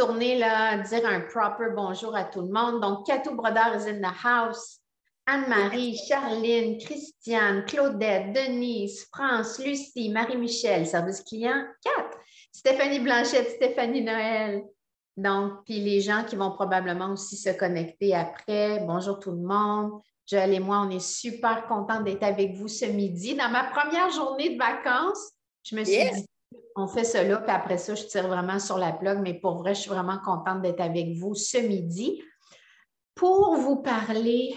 retourner là, dire un proper bonjour à tout le monde. Donc, Catou Brodeur is in the house. Anne-Marie, Charline, Christiane, Claudette, Denise, France, Lucie, Marie-Michel, service client, 4. Stéphanie Blanchette, Stéphanie Noël. Donc, puis les gens qui vont probablement aussi se connecter après. Bonjour tout le monde. Joël et moi, on est super contents d'être avec vous ce midi. Dans ma première journée de vacances, je me suis dit, on fait cela, puis après ça, je tire vraiment sur la plug, mais pour vrai, je suis vraiment contente d'être avec vous ce midi pour vous parler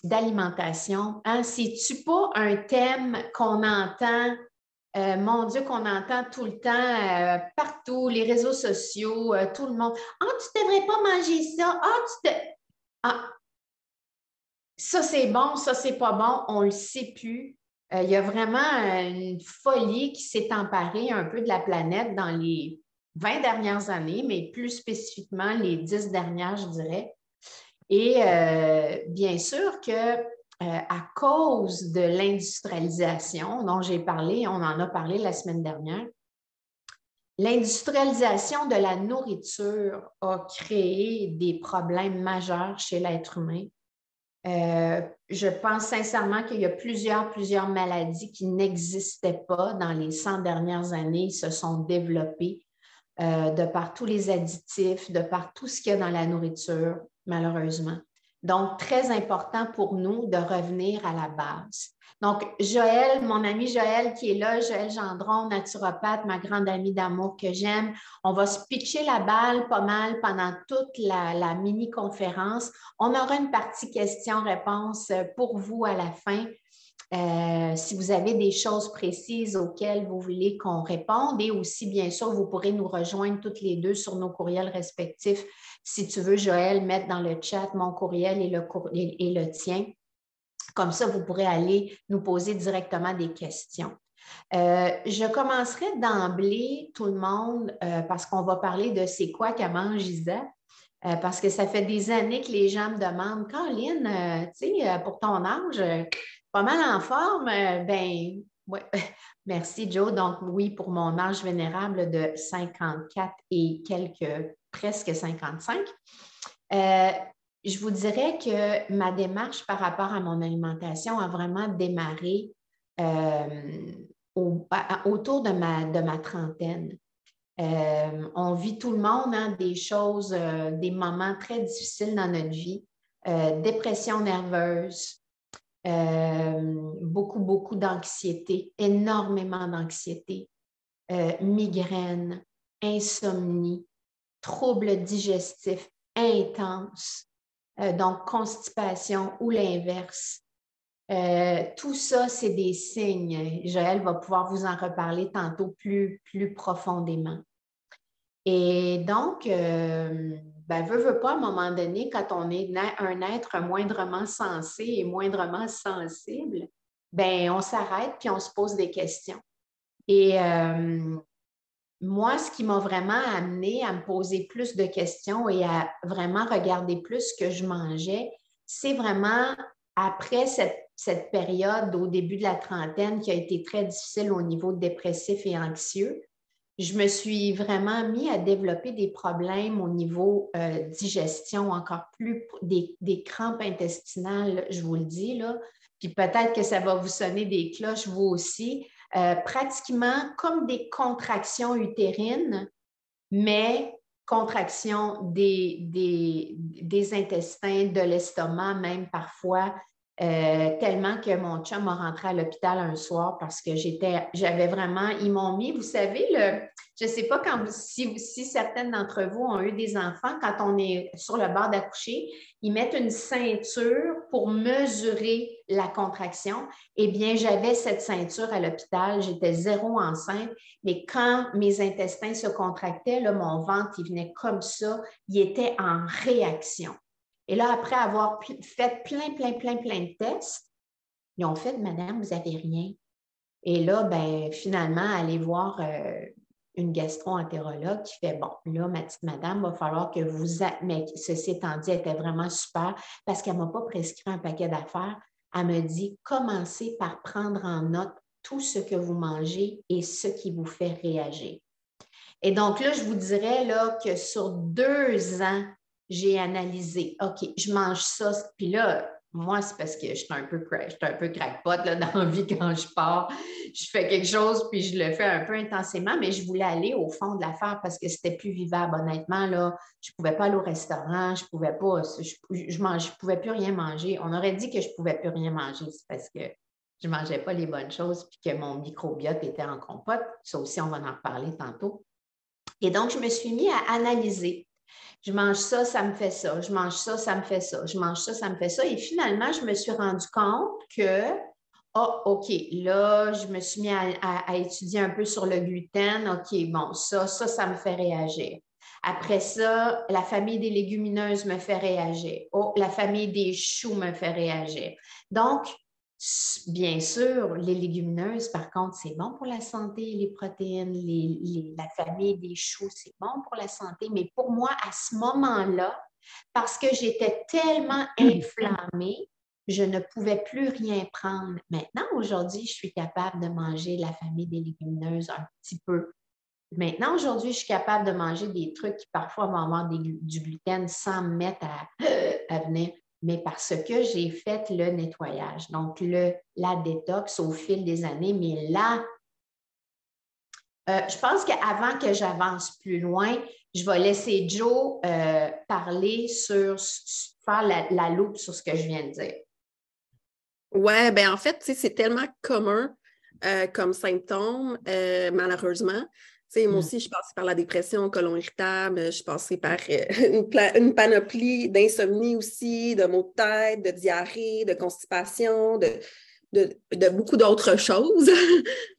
d'alimentation. Hein? C'est-tu pas un thème qu'on entend, mon Dieu, qu'on entend tout le temps, partout, les réseaux sociaux, tout le monde. « Ah, tu ne devrais pas manger ça. Ah, ça, c'est bon, ça, c'est pas bon. » On ne le sait plus. Il y a vraiment une folie qui s'est emparée un peu de la planète dans les 20 dernières années, mais plus spécifiquement les 10 dernières, je dirais. Et bien sûr que à cause de l'industrialisation dont j'ai parlé, on en a parlé la semaine dernière, l'industrialisation de la nourriture a créé des problèmes majeurs chez l'être humain. Je pense sincèrement qu'il y a plusieurs maladies qui n'existaient pas dans les 100 dernières années, se sont développées de par tous les additifs, de par tout ce qu'il y a dans la nourriture, malheureusement. Donc, très important pour nous de revenir à la base. Donc, Joël, mon ami Joël qui est là, Joël Gendron, naturopathe, ma grande amie d'amour que j'aime, on va se pitcher la balle pas mal pendant toute la mini-conférence. On aura une partie questions-réponses pour vous à la fin. Si vous avez des choses précises auxquelles vous voulez qu'on réponde et aussi, bien sûr, vous pourrez nous rejoindre toutes les deux sur nos courriels respectifs. Si tu veux, Joël, mettre dans le chat mon courriel et le tien. Comme ça, vous pourrez aller nous poser directement des questions. Je commencerai d'emblée, tout le monde, parce qu'on va parler de c'est quoi qu'elle mange Isa. Parce que ça fait des années que les gens me demandent, Caroline, tu sais, pour ton âge, pas mal en forme, ben, ouais. Merci Joe. Donc oui, pour mon âge vénérable de 54 et quelques, presque 55, je vous dirais que ma démarche par rapport à mon alimentation a vraiment démarré autour de ma trentaine. On vit tout le monde hein, des choses, des moments très difficiles dans notre vie, dépression nerveuse, beaucoup d'anxiété, énormément d'anxiété, migraine, insomnie, troubles digestifs intenses, donc constipation ou l'inverse. Tout ça, c'est des signes. Joël va pouvoir vous en reparler tantôt plus profondément. Et donc, veut pas, à un moment donné, quand on est un être moindrement sensé et moindrement sensible, ben on s'arrête puis on se pose des questions. Et moi, ce qui m'a vraiment amené à me poser plus de questions et à vraiment regarder plus ce que je mangeais, c'est vraiment après cette période au début de la trentaine qui a été très difficile au niveau dépressif et anxieux. Je me suis vraiment mis à développer des problèmes au niveau digestion, encore plus des crampes intestinales, je vous le dis, là. Puis peut-être que ça va vous sonner des cloches, vous aussi. Pratiquement comme des contractions utérines, mais contractions des intestins, de l'estomac, même parfois. Tellement que mon chum m'a rentré à l'hôpital un soir parce que j'avais vraiment, ils m'ont mis, vous savez, je ne sais pas si certaines d'entre vous ont eu des enfants, quand on est sur le bord d'accoucher, ils mettent une ceinture pour mesurer la contraction. Eh bien, j'avais cette ceinture à l'hôpital, j'étais zéro enceinte, mais quand mes intestins se contractaient, là, mon ventre, il venait comme ça, il était en réaction. Et là, après avoir fait plein de tests, ils ont fait, Madame, vous n'avez rien. Et là, ben, finalement, aller voir une gastro-entérologue qui fait, bon, là, ma petite madame, il va falloir que vous... Mais ceci étant dit, elle était vraiment super parce qu'elle ne m'a pas prescrit un paquet d'affaires. Elle me dit, commencez par prendre en note tout ce que vous mangez et ce qui vous fait réagir. Et donc là, je vous dirais là, que sur 2 ans, j'ai analysé, OK, je mange ça. Puis là, moi, c'est parce que je suis un peu crackpot là, dans la vie quand je pars. Je fais quelque chose, puis je le fais un peu intensément, mais je voulais aller au fond de l'affaire parce que c'était plus vivable. Honnêtement, là, je ne pouvais pas aller au restaurant, je ne pouvais pas, je pouvais plus rien manger. On aurait dit que je ne pouvais plus rien manger, c'est parce que je ne mangeais pas les bonnes choses, puis que mon microbiote était en compote. Ça aussi, on va en reparler tantôt. Et donc, je me suis mis à analyser. Je mange ça, ça me fait ça. Je mange ça, ça me fait ça. Je mange ça, ça me fait ça. Et finalement, je me suis rendu compte que, oh, OK, là, je me suis mis à étudier un peu sur le gluten. OK, bon, ça me fait réagir. Après ça, la famille des légumineuses me fait réagir. Oh, la famille des choux me fait réagir. Donc, bien sûr, les légumineuses, par contre, c'est bon pour la santé, les protéines, la famille des choux, c'est bon pour la santé. Mais pour moi, à ce moment-là, parce que j'étais tellement inflammée, je ne pouvais plus rien prendre. Maintenant, aujourd'hui, je suis capable de manger la famille des légumineuses un petit peu. Maintenant, aujourd'hui, je suis capable de manger des trucs qui parfois vont avoir du gluten sans me mettre à venir, mais parce que j'ai fait le nettoyage, donc la détox au fil des années. Mais là, je pense qu'avant que j'avance plus loin, je vais laisser Joe parler faire la loupe sur ce que je viens de dire. Ouais, ben en fait, c'est tellement commun comme symptôme, malheureusement. Moi aussi, je suis passée par la dépression, colon irritable, je suis passée par une panoplie d'insomnie aussi, de maux de tête, de diarrhée, de constipation, de beaucoup d'autres choses.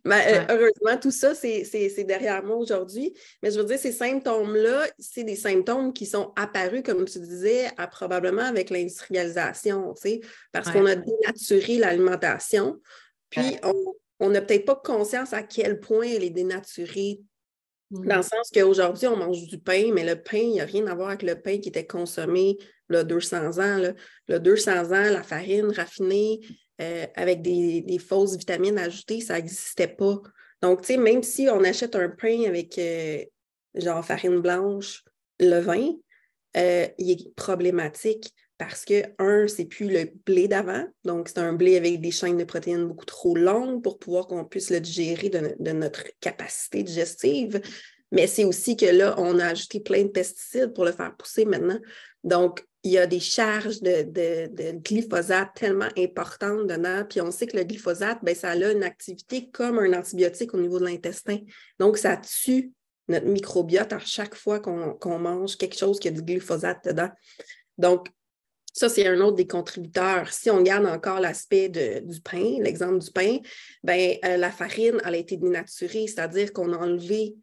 Mais heureusement, tout ça, c'est derrière moi aujourd'hui. Mais je veux dire, ces symptômes-là, c'est des symptômes qui sont apparus, comme tu disais, probablement avec l'industrialisation, parce qu'on a dénaturé l'alimentation. Puis, on n'a peut-être pas conscience à quel point elle est dénaturée. Dans le sens qu'aujourd'hui, on mange du pain, mais le pain, il n'y a rien à voir avec le pain qui était consommé il 200 ans. Là. Le 200 ans, la farine raffinée avec des fausses vitamines ajoutées, ça n'existait pas. Donc, tu sais, même si on achète un pain avec genre farine blanche, levain, il est problématique parce que, c'est plus le blé d'avant. Donc, c'est un blé avec des chaînes de protéines beaucoup trop longues pour pouvoir qu'on puisse le digérer de notre capacité digestive. Mais c'est aussi que là, on a ajouté plein de pesticides pour le faire pousser maintenant. Donc, il y a des charges de glyphosate tellement importantes dedans. Puis on sait que le glyphosate, ben, ça a une activité comme un antibiotique au niveau de l'intestin. Donc, ça tue notre microbiote à chaque fois qu'on mange quelque chose qui a du glyphosate dedans. Donc, ça, c'est un autre des contributeurs. Si on garde encore l'aspect du pain, l'exemple du pain, ben, la farine, elle a été dénaturée, c'est-à-dire qu'on a enlevé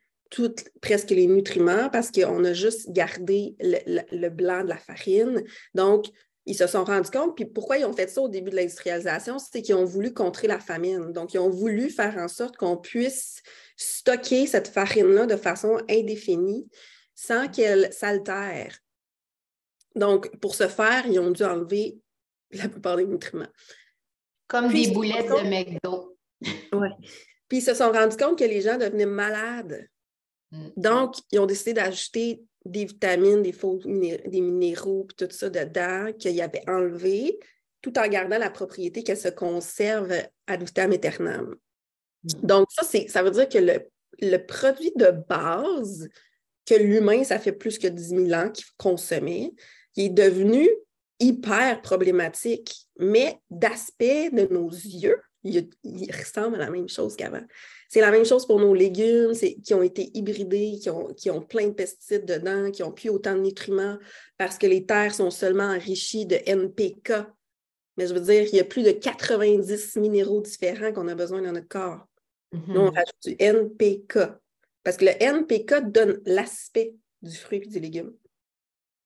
presque les nutriments parce qu'on a juste gardé le blanc de la farine. Donc, ils se sont rendus compte, puis pourquoi ils ont fait ça au début de l'industrialisation, c'est qu'ils ont voulu contrer la famine. Donc, ils ont voulu faire en sorte qu'on puisse stocker cette farine-là de façon indéfinie sans qu'elle s'altère. Donc, pour ce faire, ils ont dû enlever la plupart des nutriments. Comme des boulettes de McDo. Oui. Puis, ils se sont rendus compte que les gens devenaient malades. Donc, ils ont décidé d'ajouter des vitamines, des minéraux, puis tout ça dedans, qu'ils avaient enlevé, tout en gardant la propriété qu'elle se conserve ad vitam aeternam. Donc, ça veut dire que le produit de base que l'humain, ça fait plus que 10 000 ans qu'il consommait, il est devenu hyper problématique, mais d'aspect de nos yeux, il ressemble à la même chose qu'avant. C'est la même chose pour nos légumes qui ont été hybridés, qui ont plein de pesticides dedans, qui n'ont plus autant de nutriments parce que les terres sont seulement enrichies de NPK. Mais je veux dire, il y a plus de 90 minéraux différents qu'on a besoin dans notre corps. Nous, on rajoute du NPK. Parce que le NPK donne l'aspect du fruit et du légume.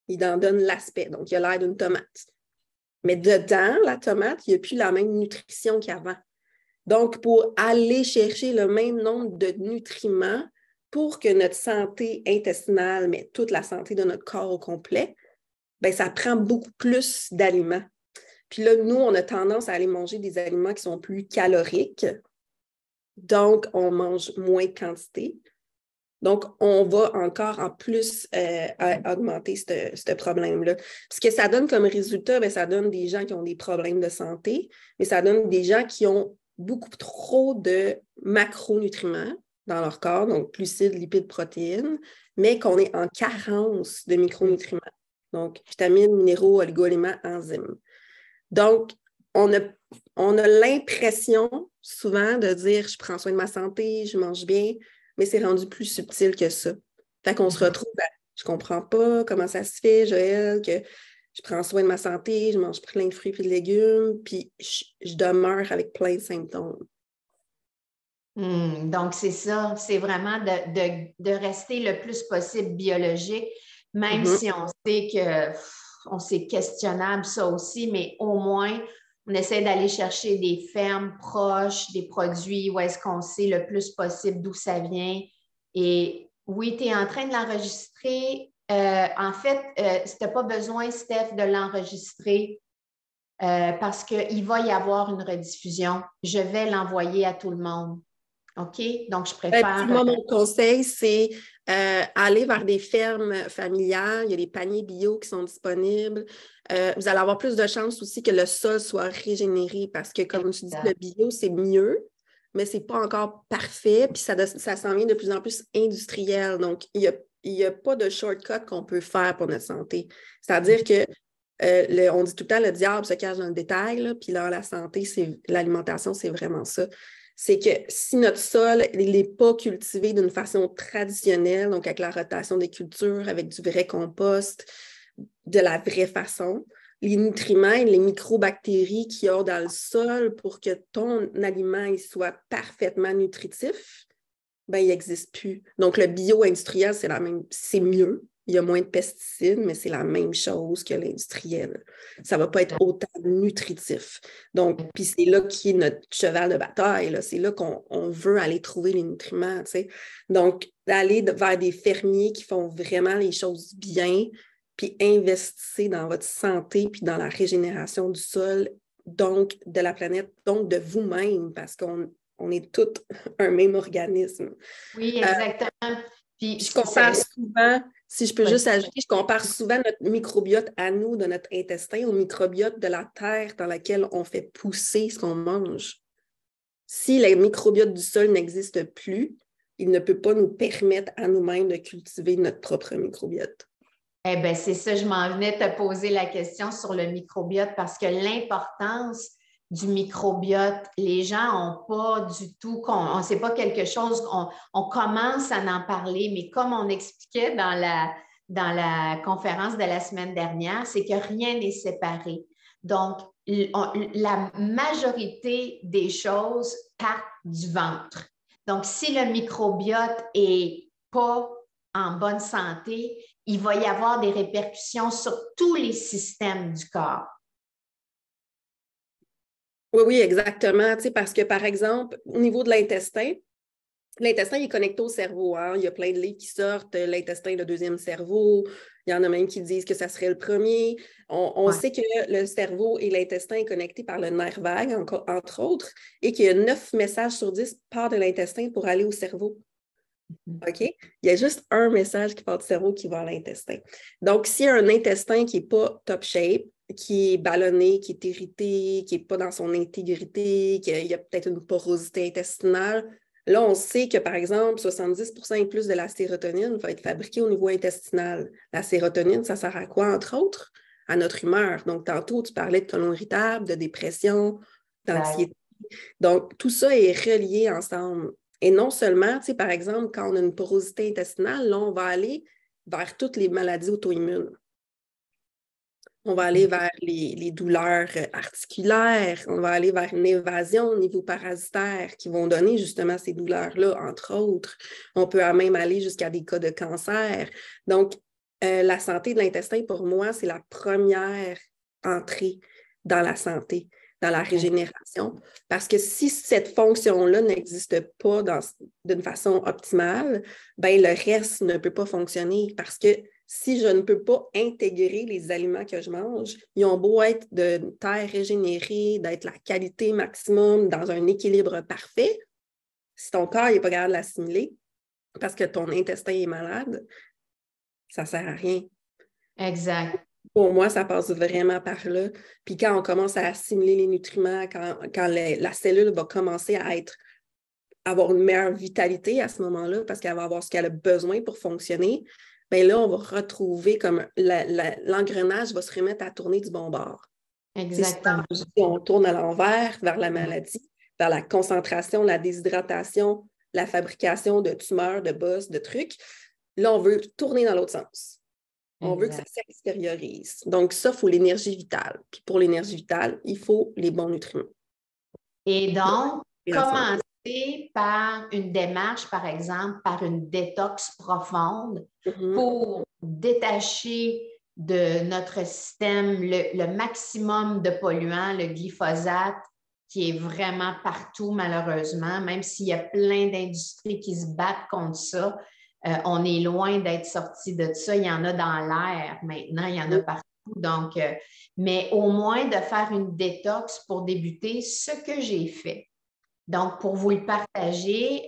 Il en donne l'aspect. Donc, il a l'air d'une tomate. Mais dedans, la tomate, il n'y a plus la même nutrition qu'avant. Donc, pour aller chercher le même nombre de nutriments pour que notre santé intestinale, mais toute la santé de notre corps au complet, bien, ça prend beaucoup plus d'aliments. Puis là, nous, on a tendance à aller manger des aliments qui sont plus caloriques. Donc, on mange moins de quantité. Donc, on va encore en plus augmenter ce problème-là. Ce que ça donne comme résultat, bien, ça donne des gens qui ont des problèmes de santé, mais ça donne des gens qui ont beaucoup trop de macronutriments dans leur corps, donc glucides, lipides, protéines, mais qu'on est en carence de micronutriments. Donc, vitamines, minéraux, oligo-éléments, enzymes. Donc, on a l'impression souvent de dire « je prends soin de ma santé, je mange bien », mais c'est rendu plus subtil que ça. Fait qu'on se retrouve à « je comprends pas comment ça se fait, Joël, que je prends soin de ma santé, je mange plein de fruits et de légumes, puis je demeure avec plein de symptômes. » Donc, c'est ça, c'est vraiment de rester le plus possible biologique, même si on sait que c'est questionnable ça aussi, mais au moins, on essaie d'aller chercher des fermes proches, des produits où est-ce qu'on sait le plus possible d'où ça vient. Et oui, tu es en train de l'enregistrer. En fait, tu n'as pas besoin, Steph, de l'enregistrer parce qu'il va y avoir une rediffusion. Je vais l'envoyer à tout le monde. OK? Donc, je préfère. Moi, mon conseil, c'est aller vers des fermes familiales. Il y a des paniers bio qui sont disponibles. Vous allez avoir plus de chances aussi que le sol soit régénéré parce que, comme tu dis, le bio, c'est mieux, mais ce n'est pas encore parfait. Puis ça s'en vient de plus en plus industriel. Donc, il n'y a pas de shortcut qu'on peut faire pour notre santé. C'est-à-dire que on dit tout le temps, le diable se cache dans le détail, là, puis là, la santé, l'alimentation, c'est vraiment ça. C'est que si notre sol n'est pas cultivé d'une façon traditionnelle, donc avec la rotation des cultures, avec du vrai compost, de la vraie façon, les nutriments et les microbactéries qu'il y a dans le sol pour que ton aliment il soit parfaitement nutritif, ben, il n'existe plus. Donc, le bio-industriel, c'est mieux. Il y a moins de pesticides, mais c'est la même chose que l'industriel. Ça ne va pas être autant nutritif. Donc, puis c'est là qui est notre cheval de bataille. C'est là qu'on veut aller trouver les nutriments. T'sais. Donc, d'aller vers des fermiers qui font vraiment les choses bien, puis investissez dans votre santé, puis dans la régénération du sol, donc de la planète, donc de vous-même, parce qu'on est tous un même organisme. Oui, exactement. Puis, je compare souvent, si je peux juste ajouter, je compare souvent notre microbiote à nous, de notre intestin, au microbiote de la terre dans laquelle on fait pousser ce qu'on mange. Si le microbiote du sol n'existe plus, il ne peut pas nous permettre à nous-mêmes de cultiver notre propre microbiote. Eh bien, c'est ça, je m'en venais te poser la question sur le microbiote parce que l'importance du microbiote, les gens n'ont pas du tout, on ne sait pas quelque chose, on commence à en parler, mais comme on expliquait dans la conférence de la semaine dernière, c'est que rien n'est séparé. Donc, la majorité des choses partent du ventre. Donc, si le microbiote n'est pas en bonne santé, il va y avoir des répercussions sur tous les systèmes du corps. Oui, exactement. Tu sais, parce que, par exemple, au niveau de l'intestin est connecté au cerveau. Hein? Il y a plein de livres qui sortent, l'intestin, le deuxième cerveau. Il y en a même qui disent que ça serait le premier. On sait que le cerveau et l'intestin est connecté par le nerf vague, entre autres, et qu'il y a 9 messages sur 10 partent de l'intestin pour aller au cerveau. OK? Il y a juste un message qui part du cerveau qui va à l'intestin. Donc, s'il y a un intestin qui n'est pas top shape, qui est ballonné, qui est irrité, qui n'est pas dans son intégrité, qu'il y a peut-être une porosité intestinale, là, on sait que, par exemple, 70% et plus de la sérotonine va être fabriquée au niveau intestinal. La sérotonine, ça sert à quoi, entre autres? À notre humeur. Donc, tantôt, tu parlais de côlon irritable, de dépression, d'anxiété. Donc, tout ça est relié ensemble. Et non seulement, tu sais, par exemple, quand on a une porosité intestinale, là, on va aller vers toutes les maladies auto-immunes. On va aller vers les douleurs articulaires, on va aller vers une évasion au niveau parasitaire qui vont donner justement ces douleurs-là, entre autres. On peut même aller jusqu'à des cas de cancer. Donc, la santé de l'intestin, pour moi, c'est la première entrée dans la santé, dans la régénération. Parce que si cette fonction-là n'existe pas d'une façon optimale, ben, le reste ne peut pas fonctionner parce que si je ne peux pas intégrer les aliments que je mange, ils ont beau être de terre régénérée, d'être la qualité maximum, dans un équilibre parfait. Si ton corps n'est pas capable de l'assimiler, parce que ton intestin est malade, ça ne sert à rien. Exact. Pour moi, ça passe vraiment par là. Puis quand on commence à assimiler les nutriments, quand la cellule va commencer à avoir une meilleure vitalité à ce moment-là, parce qu'elle va avoir ce qu'elle a besoin pour fonctionner, bien là, on va retrouver comme l'engrenage va se remettre à tourner du bon bord. Exactement. Si on tourne à l'envers vers la maladie, vers la concentration, la déshydratation, la fabrication de tumeurs, de bosses, de trucs, là, on veut tourner dans l'autre sens. On veut que ça s'extériorise. Donc, ça, il faut l'énergie vitale. Puis pour l'énergie vitale, il faut les bons nutriments. Et donc, commencer par une démarche, par exemple, par une détox profonde pour détacher de notre système le maximum de polluants, le glyphosate, qui est vraiment partout, malheureusement, même s'il y a plein d'industries qui se battent contre ça. On est loin d'être sorti de ça. Il y en a dans l'air maintenant, il y en a partout. Donc, mais au moins de faire une détox pour débuter, ce que j'ai fait. Donc, pour vous le partager,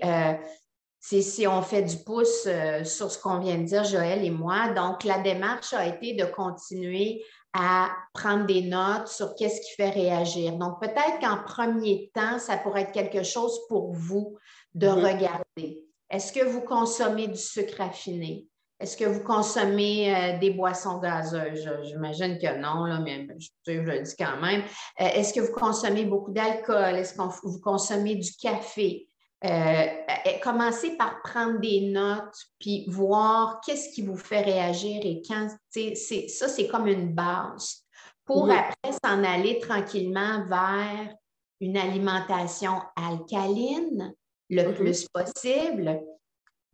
si on fait du pouce sur ce qu'on vient de dire, Joël et moi, donc la démarche a été de continuer à prendre des notes sur qu'est-ce qui fait réagir. Donc, peut-être qu'en premier temps, ça pourrait être quelque chose pour vous de regarder. Est-ce que vous consommez du sucre raffiné? Est-ce que vous consommez des boissons gazeuses? J'imagine que non, là, mais je le dis quand même. Est-ce que vous consommez beaucoup d'alcool? Est-ce que vous consommez du café? Commencez par prendre des notes puis voir qu'est-ce qui vous fait réagir et quand, ça, c'est comme une base pour après s'en aller tranquillement vers une alimentation alcaline le plus possible.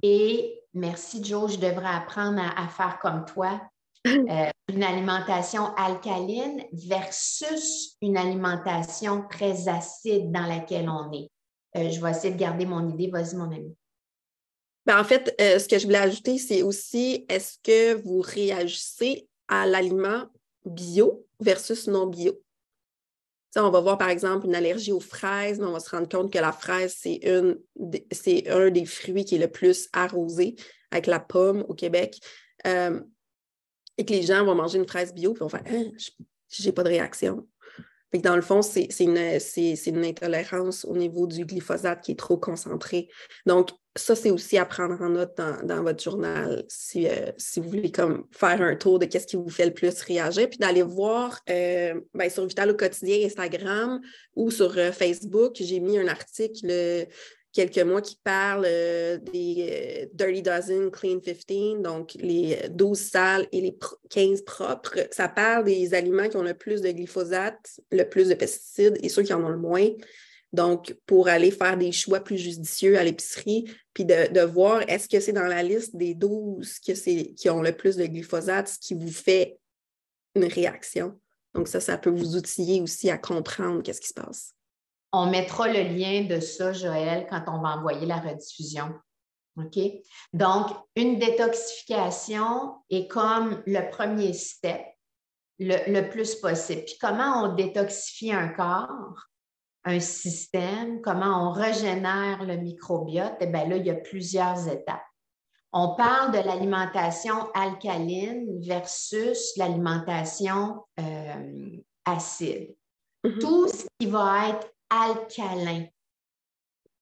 Et merci, Joe, je devrais apprendre à faire comme toi. Une alimentation alcaline versus une alimentation très acide dans laquelle on est. Je vais essayer de garder mon idée. Vas-y, mon ami. Ben, en fait, ce que je voulais ajouter, c'est aussi, est-ce que vous réagissez à l'aliment bio versus non bio? T'sais, on va voir, par exemple, une allergie aux fraises, mais on va se rendre compte que la fraise, c'est un des fruits qui est le plus arrosé avec la pomme au Québec. Et que les gens vont manger une fraise bio et vont faire « j'ai pas de réaction ». Fait que dans le fond, c'est une intolérance au niveau du glyphosate qui est trop concentré. Donc, ça, c'est aussi à prendre en note dans votre journal si vous voulez comme faire un tour de qu'est-ce qui vous fait le plus réagir, puis d'aller voir sur Vital au quotidien Instagram ou sur Facebook. J'ai mis un article quelques mois qui parle des Dirty Dozen, Clean 15, donc les 12 sales et les 15 propres. Ça parle des aliments qui ont le plus de glyphosate, le plus de pesticides et ceux qui en ont le moins. Donc, pour aller faire des choix plus judicieux à l'épicerie, puis de voir est-ce que c'est dans la liste des 12 qui ont le plus de glyphosate, ce qui vous fait une réaction. Donc, ça peut vous outiller aussi à comprendre qu'est-ce qui se passe. On mettra le lien de ça, Joël, quand on va envoyer la rediffusion. OK? Donc, une détoxification est comme le premier step, le plus possible. Puis comment on détoxifie un corps, un système, comment on régénère le microbiote? Eh bien là, il y a plusieurs étapes. On parle de l'alimentation alcaline versus l'alimentation acide. Tout ce qui va être alcalin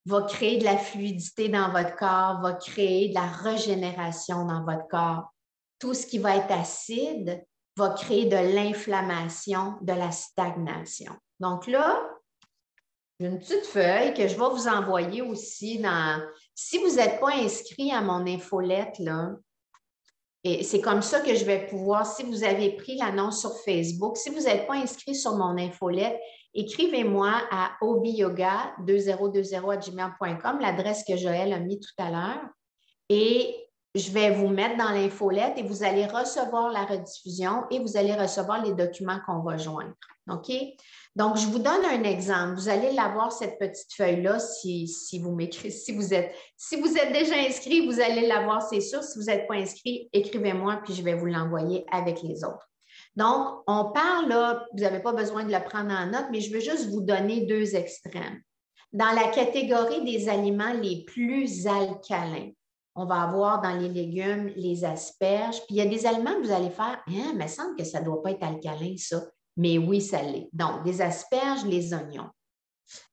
va créer de la fluidité dans votre corps, va créer de la régénération dans votre corps. Tout ce qui va être acide va créer de l'inflammation, de la stagnation. Donc là, j'ai une petite feuille que je vais vous envoyer aussi si vous n'êtes pas inscrit à mon infolette, là, et c'est comme ça que je vais pouvoir, si vous avez pris l'annonce sur Facebook, si vous n'êtes pas inscrit sur mon infolette, écrivez-moi à obiyoga2020@gmail.com, l'adresse que Joël a mis tout à l'heure, et je vais vous mettre dans l'infolette et vous allez recevoir la rediffusion et vous allez recevoir les documents qu'on va joindre. OK? Donc, je vous donne un exemple. Vous allez l'avoir, cette petite feuille-là, si vous m'écrivez. Si vous êtes déjà inscrit, vous allez l'avoir, c'est sûr. Si vous n'êtes pas inscrit, écrivez-moi, puis je vais vous l'envoyer avec les autres. Donc, on parle là, vous n'avez pas besoin de le prendre en note, mais je veux juste vous donner deux extrêmes. Dans la catégorie des aliments les plus alcalins, on va avoir dans les légumes les asperges. Puis il y a des aliments que vous allez faire, hein, il me semble que ça ne doit pas être alcalin, ça. Mais oui, ça l'est. Donc, des asperges, les oignons,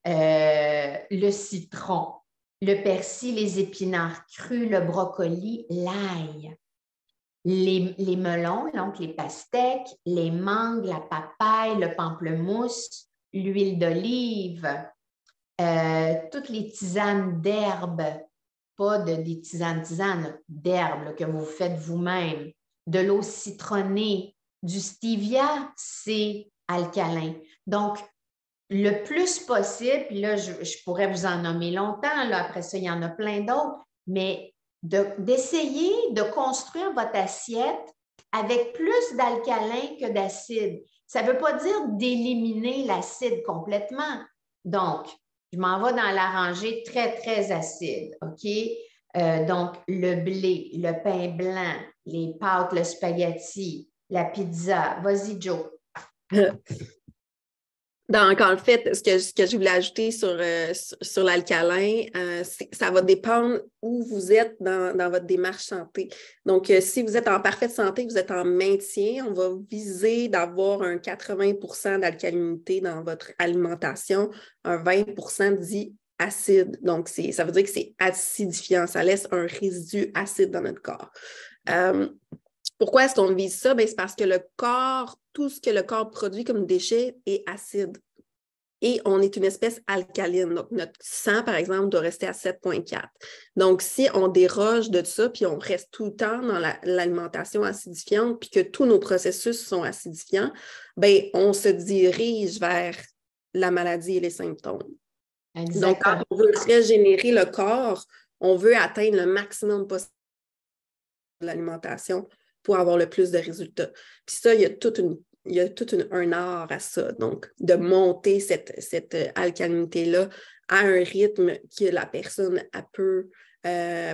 le citron, le persil, les épinards crus, le brocoli, l'ail, les melons, donc les pastèques, les mangues, la papaye, le pamplemousse, l'huile d'olive, toutes les tisanes d'herbes, pas des tisanes d'herbes que vous faites vous-même, de l'eau citronnée, du stevia, c'est alcalin. Donc, le plus possible, puis là, je pourrais vous en nommer longtemps, là, après ça, il y en a plein d'autres, mais d'essayer de construire votre assiette avec plus d'alcalin que d'acide. Ça ne veut pas dire d'éliminer l'acide complètement. Donc, je m'en vais dans la rangée très, très acide, OK? Donc, le blé, le pain blanc, les pâtes, le spaghetti, la pizza. Vas-y, Joe. Donc, en fait, ce que je voulais ajouter sur l'alcalin, ça va dépendre où vous êtes dans votre démarche santé. Donc, si vous êtes en parfaite santé, vous êtes en maintien, on va viser d'avoir un 80 d'alcalinité dans votre alimentation, un 20 dit acide. Donc, ça veut dire que c'est acidifiant, ça laisse un résidu acide dans notre corps. Pourquoi est-ce qu'on vise ça? C'est parce que le corps, tout ce que le corps produit comme déchet est acide. Et on est une espèce alcaline. Donc, notre sang, par exemple, doit rester à 7,4. Donc, si on déroge de ça, puis on reste tout le temps dans l'alimentation acidifiante, puis que tous nos processus sont acidifiants, on se dirige vers la maladie et les symptômes. Exactement. Donc, quand on veut régénérer le corps, on veut atteindre le maximum possible de l'alimentation pour avoir le plus de résultats. Puis ça, il y a tout un art à ça. Donc, de monter cette alcalinité-là à un rythme que la personne peut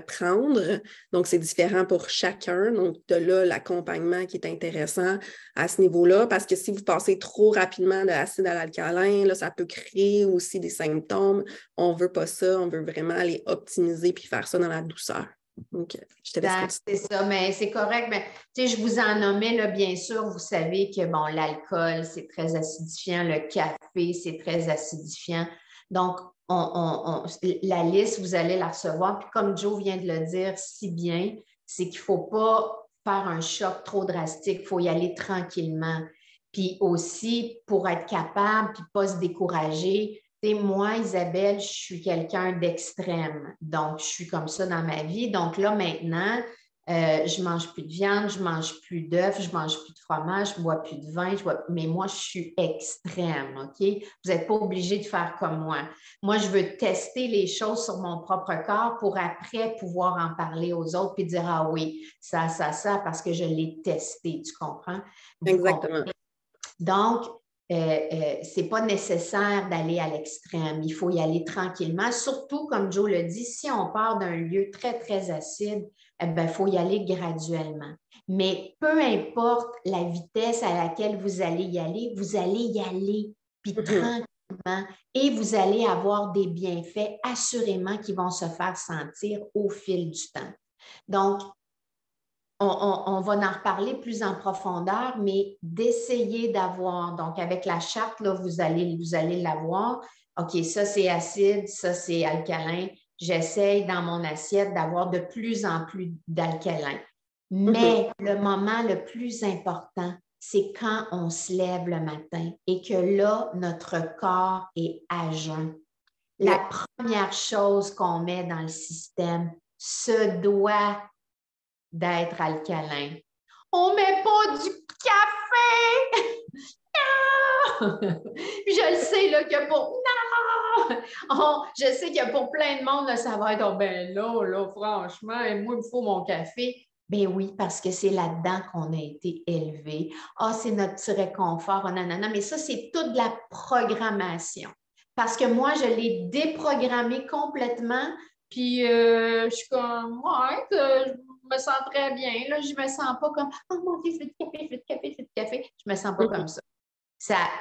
prendre. Donc, c'est différent pour chacun. Donc, de là, l'accompagnement qui est intéressant à ce niveau-là, parce que si vous passez trop rapidement de l'acide à l'alcalin, là, ça peut créer aussi des symptômes. On ne veut pas ça. On veut vraiment aller optimiser puis faire ça dans la douceur. Donc, je te laisse continuer. C'est ça, mais c'est correct. Mais, je vous en nommais, là, bien sûr, vous savez que bon, l'alcool, c'est très acidifiant, le café, c'est très acidifiant. Donc, la liste, vous allez la recevoir. Puis comme Joe vient de le dire si bien, c'est qu'il ne faut pas faire un choc trop drastique, il faut y aller tranquillement. Puis aussi, pour être capable, puis pas se décourager, moi, Isabelle, je suis quelqu'un d'extrême. Donc, je suis comme ça dans ma vie. Donc là, maintenant, je ne mange plus de viande, je ne mange plus d'œufs, je ne mange plus de fromage, je ne bois plus de vin. Mais moi, je suis extrême, OK? Vous n'êtes pas obligé de faire comme moi. Moi, je veux tester les choses sur mon propre corps pour après pouvoir en parler aux autres puis dire, ah oui, ça, parce que je l'ai testé, tu comprends? Exactement. Donc, ce n'est pas nécessaire d'aller à l'extrême. Il faut y aller tranquillement. Surtout, comme Joe le dit, si on part d'un lieu très, très acide, il faut y aller graduellement. Mais peu importe la vitesse à laquelle vous allez y aller, puis tranquillement, et vous allez avoir des bienfaits assurément qui vont se faire sentir au fil du temps. Donc, on va en reparler plus en profondeur, mais d'essayer d'avoir, donc avec la charte, là, vous allez l'avoir. OK, ça c'est acide, ça c'est alcalin. J'essaye dans mon assiette d'avoir de plus en plus d'alcalin. Mais le moment le plus important, c'est quand on se lève le matin et que là, notre corps est à jeun. La première chose qu'on met dans le système se doit d'être alcalin. On ne met pas du café! Non! Je le sais là, que pour... Non! Je sais que pour plein de monde, là, ça va être, oh, ben là, franchement, moi, il me faut mon café. Ben oui, parce que c'est là-dedans qu'on a été élevé. Ah, c'est notre petit réconfort, nanana. Mais ça, c'est toute la programmation. Parce que moi, je l'ai déprogrammé complètement. Puis, je suis comme, ouais, je me sens très bien. Là, je me sens pas comme, oh mon Dieu, je veux du café, je veux du café, je veux du café. Je me sens pas comme ça.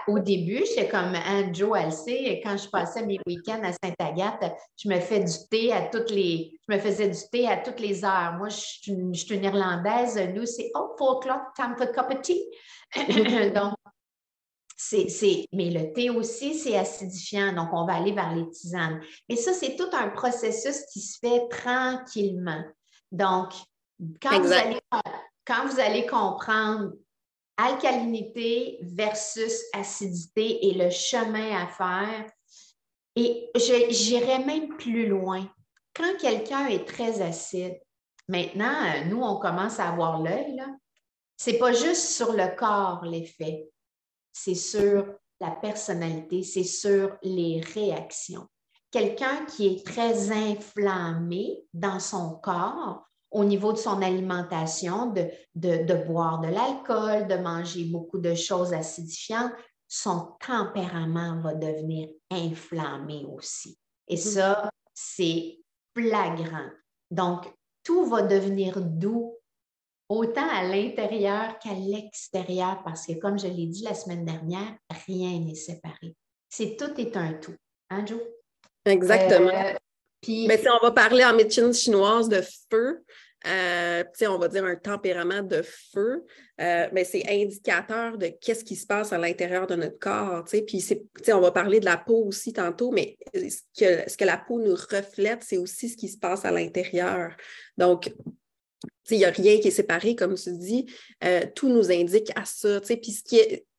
Au début, j'étais comme Joe, elle sait, quand je passais mes week-ends à Sainte-Agathe, je me faisais du thé à toutes les heures. Moi, je suis une Irlandaise. Nous, c'est 4 o'clock, time for a cup of tea. Donc, mais le thé aussi, c'est acidifiant, donc on va aller vers les tisanes. Mais ça, c'est tout un processus qui se fait tranquillement. Donc, quand vous allez comprendre alcalinité versus acidité et le chemin à faire. Et j'irais même plus loin. Quand quelqu'un est très acide, maintenant, nous, on commence à avoir l'œil, là. C'est pas juste sur le corps l'effet, c'est sur la personnalité, c'est sur les réactions. Quelqu'un qui est très inflammé dans son corps, au niveau de son alimentation, de boire de l'alcool, de manger beaucoup de choses acidifiantes, son tempérament va devenir inflammé aussi. Et ça, c'est flagrant. Donc, tout va devenir doux, autant à l'intérieur qu'à l'extérieur, parce que, comme je l'ai dit la semaine dernière, rien n'est séparé. Tout est un tout. Hein, Joe? Exactement. Puis, mais si on va parler en médecine chinoise de feu, on va dire un tempérament de feu, mais c'est indicateur de qu'est-ce qui se passe à l'intérieur de notre corps. Puis on va parler de la peau aussi tantôt, mais ce que la peau nous reflète, c'est aussi ce qui se passe à l'intérieur. Donc, il n'y a rien qui est séparé, comme tu dis. Tout nous indique à ça. Puis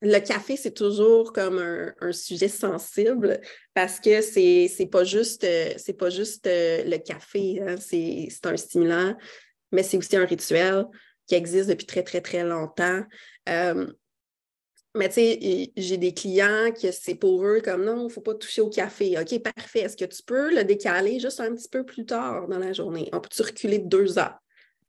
le café, c'est toujours comme un sujet sensible parce que c'est pas juste le café. Hein, c'est un stimulant, mais c'est aussi un rituel qui existe depuis très, très, très longtemps. Mais tu sais, j'ai des clients que c'est pour eux comme non, il ne faut pas toucher au café. OK, parfait. Est-ce que tu peux le décaler juste un petit peu plus tard dans la journée? On peut-tu reculer de 2 heures?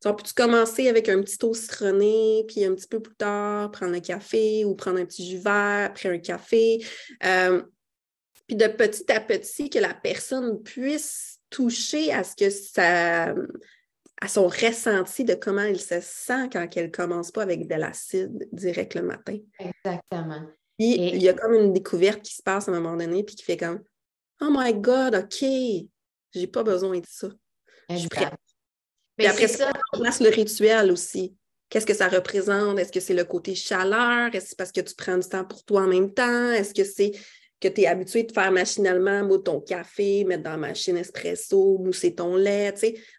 On peut-tu commencer avec un petit toast citronné, puis un petit peu plus tard, prendre un café ou prendre un petit jus vert après un café? Puis de petit à petit, que la personne puisse toucher à ce que ça, à son ressenti de comment elle se sent quand elle ne commence pas avec de l'acide direct le matin. Exactement. Puis il y a comme une découverte qui se passe à un moment donné, puis qui fait comme « Oh my God, OK, j'ai pas besoin de ça. Je suis prête. » Puis après ça, on place le rituel aussi. Qu'est-ce que ça représente? Est-ce que c'est le côté chaleur? Est-ce que c'est parce que tu prends du temps pour toi en même temps? Est-ce que c'est que tu es habitué de faire machinalement, moudre ton café, mettre dans la machine espresso, mousser ton lait?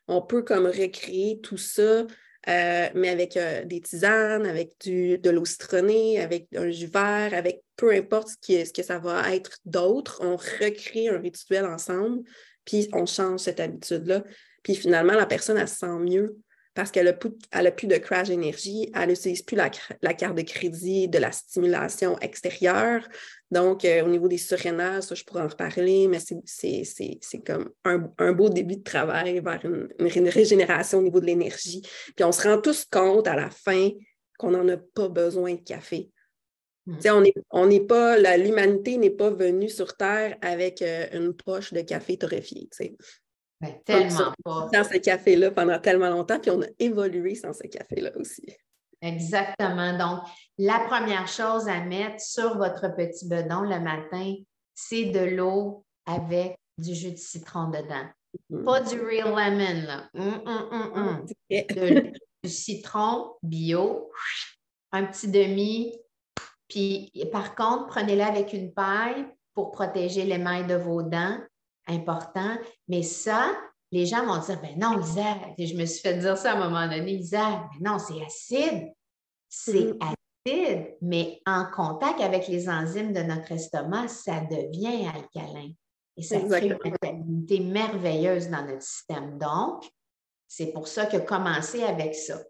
On peut comme recréer tout ça, mais avec des tisanes, avec de l'eau citronnée, avec un jus vert, avec peu importe ce que ça va être d'autre. On recrée un rituel ensemble, puis on change cette habitude-là. Puis finalement, la personne, elle se sent mieux parce qu'elle n'a plus de crash d'énergie, elle n'utilise plus la carte de crédit de la stimulation extérieure. Donc, au niveau des surrénales, ça, je pourrais en reparler, mais c'est comme un beau début de travail vers une régénération au niveau de l'énergie. Puis on se rend tous compte à la fin qu'on n'en a pas besoin de café. On n'est pas, l'humanité n'est pas venue sur Terre avec une poche de café torréfié. Ben, tellement pas. Dans ce café-là pendant tellement longtemps, puis on a évolué sans ce café-là aussi. Exactement. Donc, la première chose à mettre sur votre petit bedon le matin, c'est de l'eau avec du jus de citron dedans. Pas du real lemon, là. Du citron bio, un petit demi. Puis, par contre, prenez-le avec une paille pour protéger l'émail de vos dents. Important. Mais ça, les gens vont dire, ben non, Lisa, je me suis fait dire ça à un moment donné, Lisa, ben non, c'est acide. C'est acide, mais en contact avec les enzymes de notre estomac, ça devient alcalin. Et ça crée une alcalinité merveilleuse dans notre système. Donc, c'est pour ça que commencer avec ça.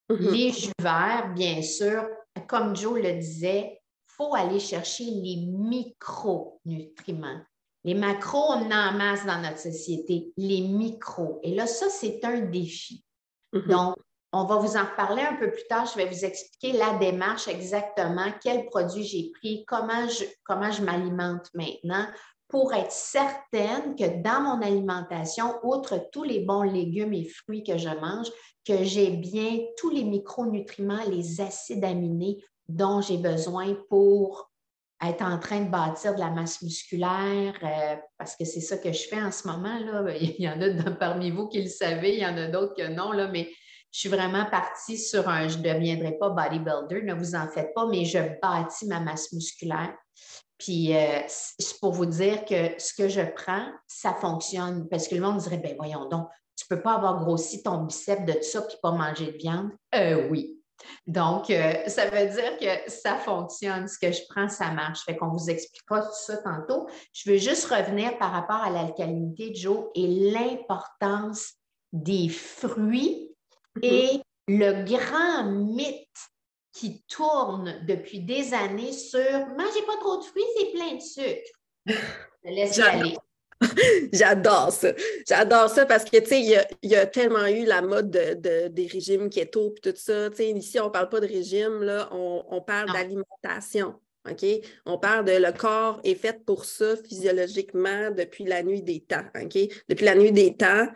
Les jus verts, bien sûr, comme Joe le disait, il faut aller chercher les micronutriments. Les macros, on en masse dans notre société, les micros. Et là, ça, c'est un défi. Donc, on va vous en reparler un peu plus tard. Je vais vous expliquer la démarche exactement, quels produits j'ai pris, comment je m'alimente maintenant pour être certaine que dans mon alimentation, outre tous les bons légumes et fruits que je mange, que j'ai bien tous les micronutriments, les acides aminés dont j'ai besoin pour être en train de bâtir de la masse musculaire, parce que c'est ça que je fais en ce moment, là. Il y en a parmi vous qui le savez, il y en a d'autres que non, là, mais je suis vraiment partie sur je ne deviendrai pas bodybuilder, ne vous en faites pas, mais je bâtis ma masse musculaire. Puis, c'est pour vous dire que ce que je prends, ça fonctionne. Parce que le monde dirait, ben voyons donc, tu ne peux pas avoir grossi ton biceps de ça puis pas manger de viande. Oui. Donc, ça veut dire que ça fonctionne. Ce que je prends, ça marche. Fait qu'on vous expliquera tout ça tantôt. Je veux juste revenir par rapport à l'alcalinité, Joe, et l'importance des fruits et le grand mythe qui tourne depuis des années sur mangez pas trop de fruits, c'est plein de sucre. Je laisse aller. J'adore ça. J'adore ça parce que, tu sais, il y a tellement eu la mode des régimes keto et tout ça. Tu sais, ici, on ne parle pas de régime, là, on parle d'alimentation. OK? On parle de le corps est fait pour ça physiologiquement depuis la nuit des temps. OK? Depuis la nuit des temps,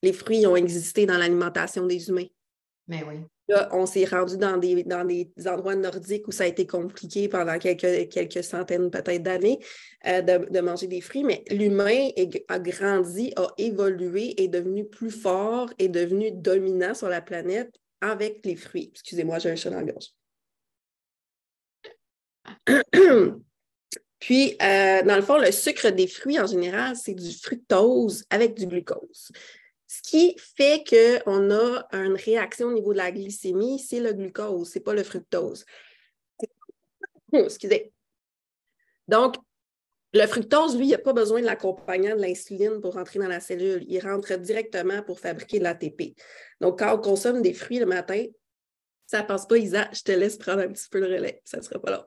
les fruits ont existé dans l'alimentation des humains. Mais oui. Là, on s'est rendu dans des endroits nordiques où ça a été compliqué pendant quelques centaines peut-être d'années de manger des fruits, mais l'humain a grandi, a évolué, est devenu plus fort, est devenu dominant sur la planète avec les fruits. Excusez-moi, j'ai un chat dans la gorge. Puis, dans le fond, le sucre des fruits, en général, c'est du fructose avec du glucose. Ce qui fait qu'on a une réaction au niveau de la glycémie, c'est le glucose, ce n'est pas le fructose. Excusez. Donc, le fructose, lui, il n'a pas besoin de l'accompagnant de l'insuline pour rentrer dans la cellule. Il rentre directement pour fabriquer de l'ATP. Donc, quand on consomme des fruits le matin, ça ne passe pas, Isa, je te laisse prendre un petit peu le relais. Ça ne sera pas long.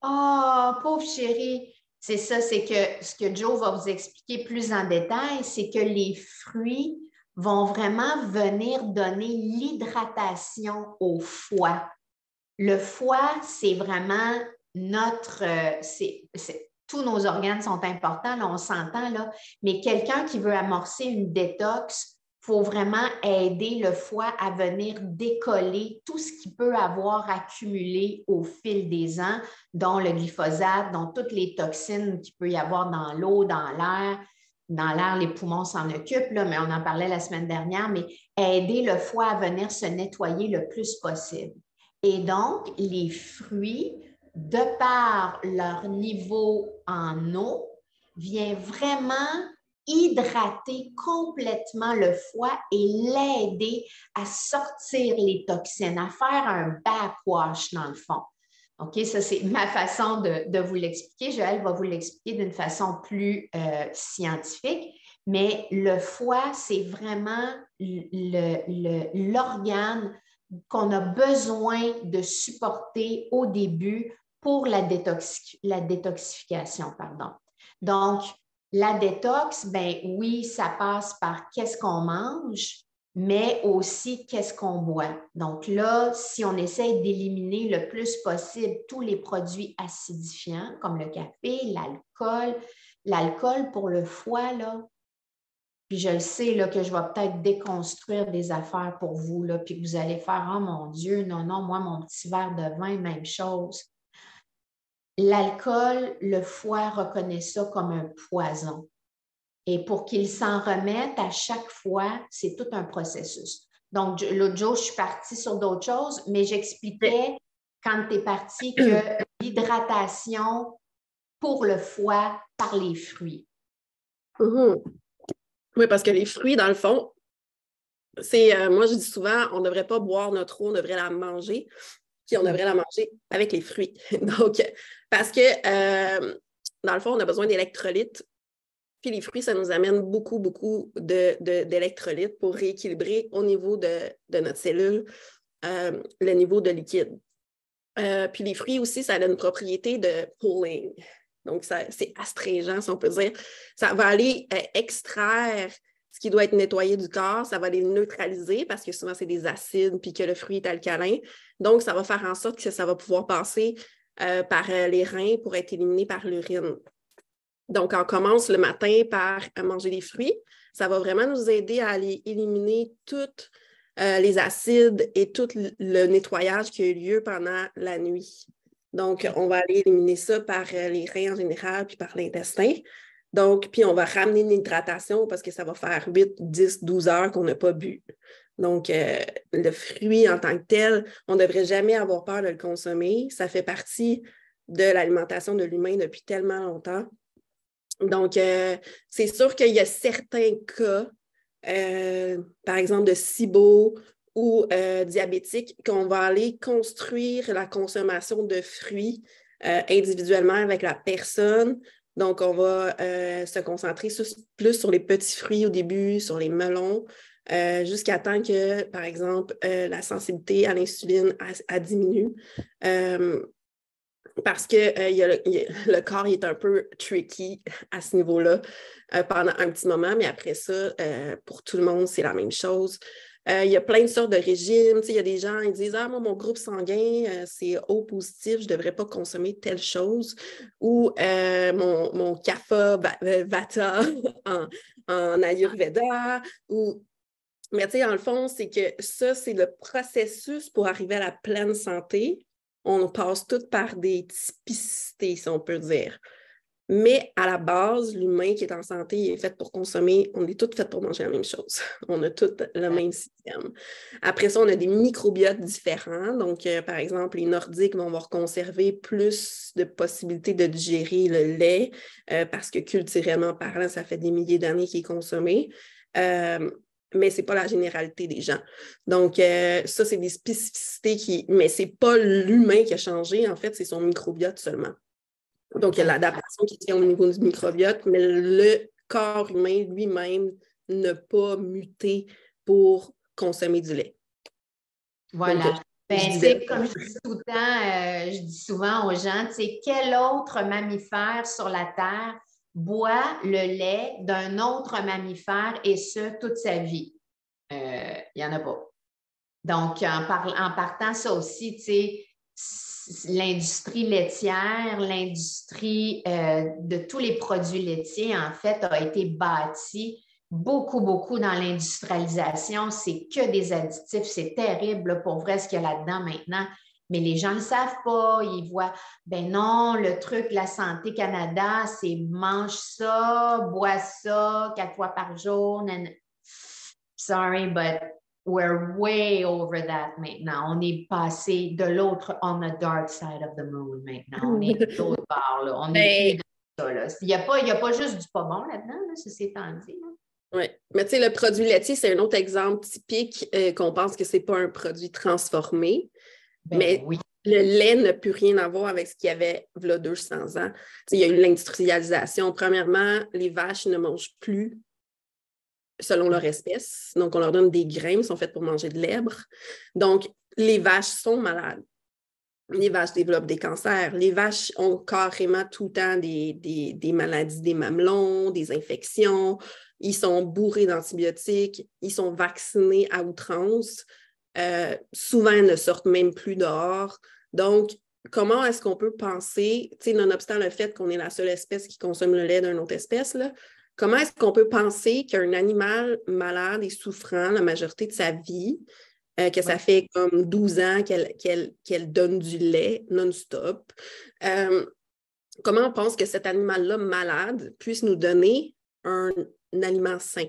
Oh, pauvre chérie. C'est ça, c'est que ce que Joe va vous expliquer plus en détail, c'est que les fruits vont vraiment venir donner l'hydratation au foie. Le foie, c'est vraiment tous nos organes sont importants, là, on s'entend, là, mais quelqu'un qui veut amorcer une détox, il faut vraiment aider le foie à venir décoller tout ce qu'il peut avoir accumulé au fil des ans, dont le glyphosate, dont toutes les toxines qu'il peut y avoir dans l'eau, dans l'air. Dans l'air, les poumons s'en occupent, là, mais on en parlait la semaine dernière, mais aider le foie à venir se nettoyer le plus possible. Et donc, les fruits, de par leur niveau en eau, viennent vraiment hydrater complètement le foie et l'aider à sortir les toxines, à faire un backwash dans le fond. OK, ça, c'est ma façon de vous l'expliquer. Joël va vous l'expliquer d'une façon plus scientifique. Mais le foie, c'est vraiment l'organe qu'on a besoin de supporter au début pour la détoxification. Pardon. Donc, la détox, ben oui, ça passe par qu'est-ce qu'on mange, mais aussi qu'est-ce qu'on boit. Donc là, si on essaie d'éliminer le plus possible tous les produits acidifiants, comme le café, l'alcool pour le foie, là, puis je le sais là, que je vais peut-être déconstruire des affaires pour vous, là, puis que vous allez faire « Oh mon Dieu, non, non, moi, mon petit verre de vin, même chose. » L'alcool, le foie reconnaît ça comme un poison. Et pour qu'il s'en remette à chaque fois, c'est tout un processus. Donc, l'autre jour, je suis partie sur d'autres choses, mais j'expliquais quand tu es partie que l'hydratation pour le foie par les fruits. Oui, parce que les fruits, dans le fond, moi, je dis souvent, on ne devrait pas boire notre eau, on devrait la manger, puis on devrait la manger avec les fruits. Donc, parce que, dans le fond, on a besoin d'électrolytes. Puis les fruits, ça nous amène beaucoup, beaucoup d'électrolytes pour rééquilibrer au niveau de notre cellule le niveau de liquide. Puis les fruits aussi, ça a une propriété de pooling. Donc, c'est astringent, si on peut dire. Ça va aller extraire ce qui doit être nettoyé du corps, ça va les neutraliser parce que souvent, c'est des acides puis que le fruit est alcalin. Donc, ça va faire en sorte que ça va pouvoir passer par les reins pour être éliminé par l'urine. Donc, on commence le matin par manger des fruits. Ça va vraiment nous aider à aller éliminer tous les acides et tout le nettoyage qui a eu lieu pendant la nuit. Donc, on va aller éliminer ça par les reins en général, puis par l'intestin. Donc, puis on va ramener une hydratation parce que ça va faire 8, 10, 12 heures qu'on n'a pas bu. Donc, le fruit en tant que tel, on ne devrait jamais avoir peur de le consommer. Ça fait partie de l'alimentation de l'humain depuis tellement longtemps. Donc, c'est sûr qu'il y a certains cas, par exemple de SIBO ou diabétiques, qu'on va aller construire la consommation de fruits individuellement avec la personne. Donc, on va se concentrer plus sur les petits fruits au début, sur les melons, jusqu'à temps que, par exemple, la sensibilité à l'insuline diminue. Parce que le corps est un peu tricky à ce niveau-là pendant un petit moment, mais après ça, pour tout le monde, c'est la même chose. Il y a plein de sortes de régimes. Il y a des gens qui disent « Ah, moi, mon groupe sanguin, c'est O positif, je ne devrais pas consommer telle chose. » Ou mon kapha vata en Ayurveda. Mais tu sais, dans le fond, c'est que ça, c'est le processus pour arriver à la pleine santé. On passe toutes par des typicités, si on peut dire. Mais à la base, l'humain qui est en santé, il est fait pour consommer. On est tous faits pour manger la même chose. On a tous le même système. Après ça, on a des microbiotes différents. Donc, par exemple, les Nordiques vont avoir conservé plus de possibilités de digérer le lait parce que culturellement parlant, ça fait des milliers d'années qu'il est consommé. Mais ce n'est pas la généralité des gens. Donc, ça, c'est des spécificités mais ce n'est pas l'humain qui a changé, en fait, c'est son microbiote seulement. Donc, il y a l'adaptation qui se fait au niveau du microbiote, mais le corps humain lui-même n'a pas muté pour consommer du lait. Voilà. Donc, comme je dis tout le temps, je dis souvent aux gens, quel autre mammifère sur la Terre boit le lait d'un autre mammifère et ce, toute sa vie? Il n'y en a pas. Donc, en partant ça aussi, l'industrie laitière, l'industrie de tous les produits laitiers, en fait, a été bâtie beaucoup, beaucoup dans l'industrialisation. C'est que des additifs. C'est terrible, pour vrai, ce qu'il y a là-dedans maintenant. Mais les gens ne le savent pas. Ils voient, ben non, le truc, la Santé Canada, c'est mange ça, bois ça 4 fois par jour. Sorry, but we're way over that maintenant. On est passé de l'autre, on the dark side of the moon maintenant. On est de l'autre part, là. On n'est plus de ça, là. Il n'y a pas juste du pas bon là-dedans, là, ceci étant dit. Oui, mais tu sais, le produit laitier, c'est un autre exemple typique qu'on pense que ce n'est pas un produit transformé. Mais oui. Le lait n'a plus rien à voir avec ce qu'il y avait il y a 200 ans. Il y a eu l'industrialisation. Premièrement, les vaches ne mangent plus selon leur espèce. Donc, on leur donne des grains qui sont faites pour manger de l'herbe. Donc, les vaches sont malades. Les vaches développent des cancers. Les vaches ont carrément tout le temps des maladies des mamelons, des infections. Ils sont bourrés d'antibiotiques. Ils sont vaccinés à outrance. Souvent, ils ne sortent même plus dehors. Donc, comment est-ce qu'on peut penser, nonobstant le fait qu'on est la seule espèce qui consomme le lait d'une autre espèce, là, comment est-ce qu'on peut penser qu'un animal malade et souffrant la majorité de sa vie, que ça fait comme 12 ans qu'elle donne du lait non-stop, comment on pense que cet animal-là malade puisse nous donner un aliment sain?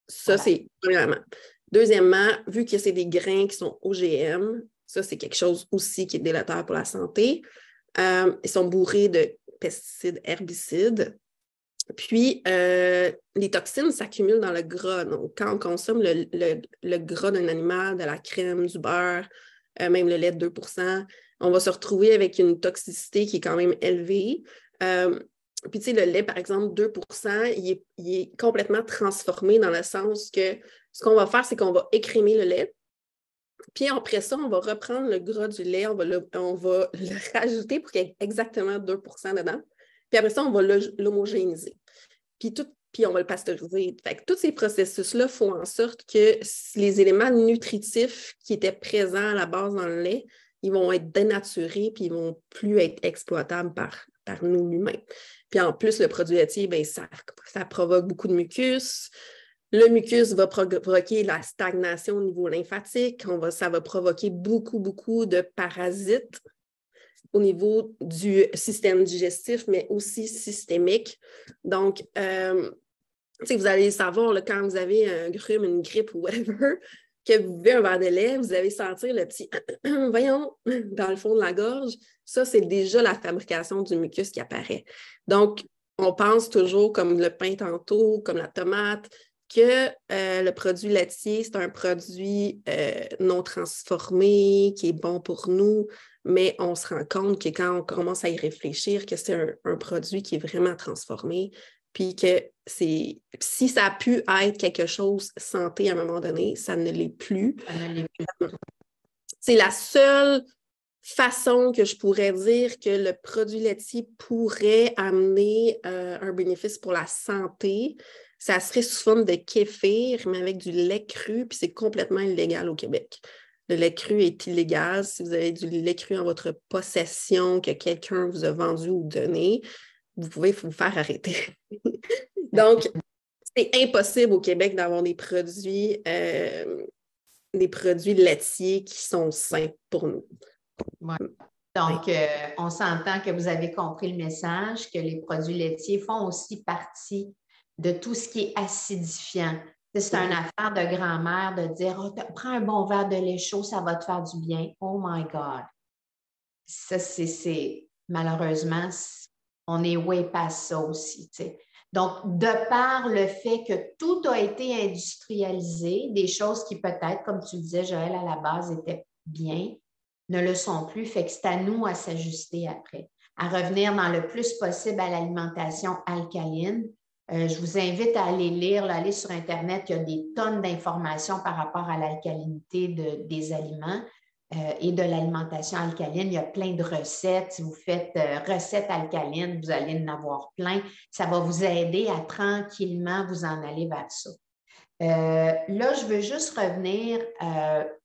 Ça, c'est premièrement. Deuxièmement, vu que c'est des grains qui sont OGM, ça, c'est quelque chose aussi qui est délétère pour la santé. Ils sont bourrés de pesticides, herbicides. Puis, les toxines s'accumulent dans le gras. Donc, quand on consomme le gras d'un animal, de la crème, du beurre, même le lait de 2%, on va se retrouver avec une toxicité qui est quand même élevée. Puis, tu sais, le lait, par exemple, 2%, il est complètement transformé dans le sens que ce qu'on va faire, c'est qu'on va écrémer le lait. Puis après ça, on va reprendre le gras du lait, on va le rajouter pour qu'il y ait exactement 2% dedans. Puis après ça, on va l'homogénéiser. Puis on va le pasteuriser. Fait que tous ces processus-là font en sorte que les éléments nutritifs qui étaient présents à la base dans le lait, ils vont être dénaturés puis ils ne vont plus être exploitables par nous, l'humain. Puis en plus, le produit laitier, bien, ça provoque beaucoup de mucus. Le mucus va provoquer la stagnation au niveau lymphatique. Ça va provoquer beaucoup, beaucoup de parasites au niveau du système digestif, mais aussi systémique. Donc, vous allez savoir là, quand vous avez un rhume, une grippe ou whatever, que vous buvez un verre de lait, vous allez sentir le petit voyons dans le fond de la gorge. Ça, c'est déjà la fabrication du mucus qui apparaît. Donc, on pense toujours, comme le pain tantôt, comme la tomate, que le produit laitier, c'est un produit non transformé, qui est bon pour nous, mais on se rend compte que quand on commence à y réfléchir, que c'est un produit qui est vraiment transformé, puis que si ça a pu être quelque chose santé à un moment donné, ça ne l'est plus. Ça ne l'est plus. C'est la seule façon que je pourrais dire que le produit laitier pourrait amener un bénéfice pour la santé. Ça serait sous forme de kéfir, mais avec du lait cru, puis c'est complètement illégal au Québec. Le lait cru est illégal. Si vous avez du lait cru en votre possession que quelqu'un vous a vendu ou donné, vous pouvez vous faire arrêter. Donc, c'est impossible au Québec d'avoir des produits laitiers qui sont sains pour nous. Ouais. Donc, on s'entend que vous avez compris le message, que les produits laitiers font aussi partie de tout ce qui est acidifiant. C'est une affaire de grand-mère de dire oh, prends un bon verre de lait chaud, ça va te faire du bien. Oh my God! Ça, c'est malheureusement, on est way past ça aussi. T'sais. Donc, de par le fait que tout a été industrialisé, des choses qui peut-être, comme tu le disais, Joël, à la base étaient bien, ne le sont plus. Fait que c'est à nous à s'ajuster après, à revenir dans le plus possible à l'alimentation alcaline. Je vous invite à aller lire, aller sur Internet, il y a des tonnes d'informations par rapport à l'alcalinité des aliments. Et de l'alimentation alcaline. Il y a plein de recettes. Si vous faites recettes alcalines, vous allez en avoir plein. Ça va vous aider à tranquillement vous en aller vers ça. Là, je veux juste revenir,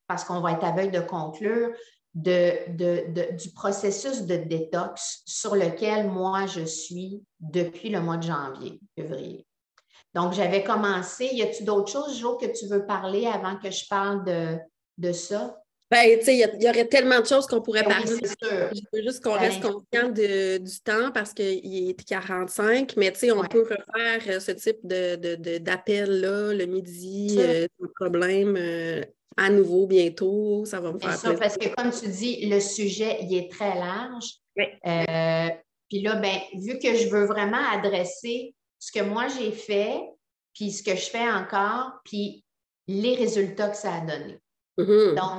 parce qu'on va être à veille de conclure, du processus de détox sur lequel moi je suis depuis le mois de janvier, février. Donc, j'avais commencé. Y a-t-il d'autres choses, Jo, que tu veux parler avant que je parle de ça? Ben, tu sais, il y aurait tellement de choses qu'on pourrait parler. Oui, c'est sûr. Je veux juste qu'on reste conscient du temps parce qu'il est 45, mais tu sais, on peut refaire ce type d'appel-là le midi, sans problème, à nouveau bientôt. Ça va me faire plaisir. Parce que comme tu dis, le sujet, il est très large. Oui. Puis là, ben, vu que je veux vraiment adresser ce que moi j'ai fait, puis ce que je fais encore, puis les résultats que ça a donné. Mm-hmm. Donc,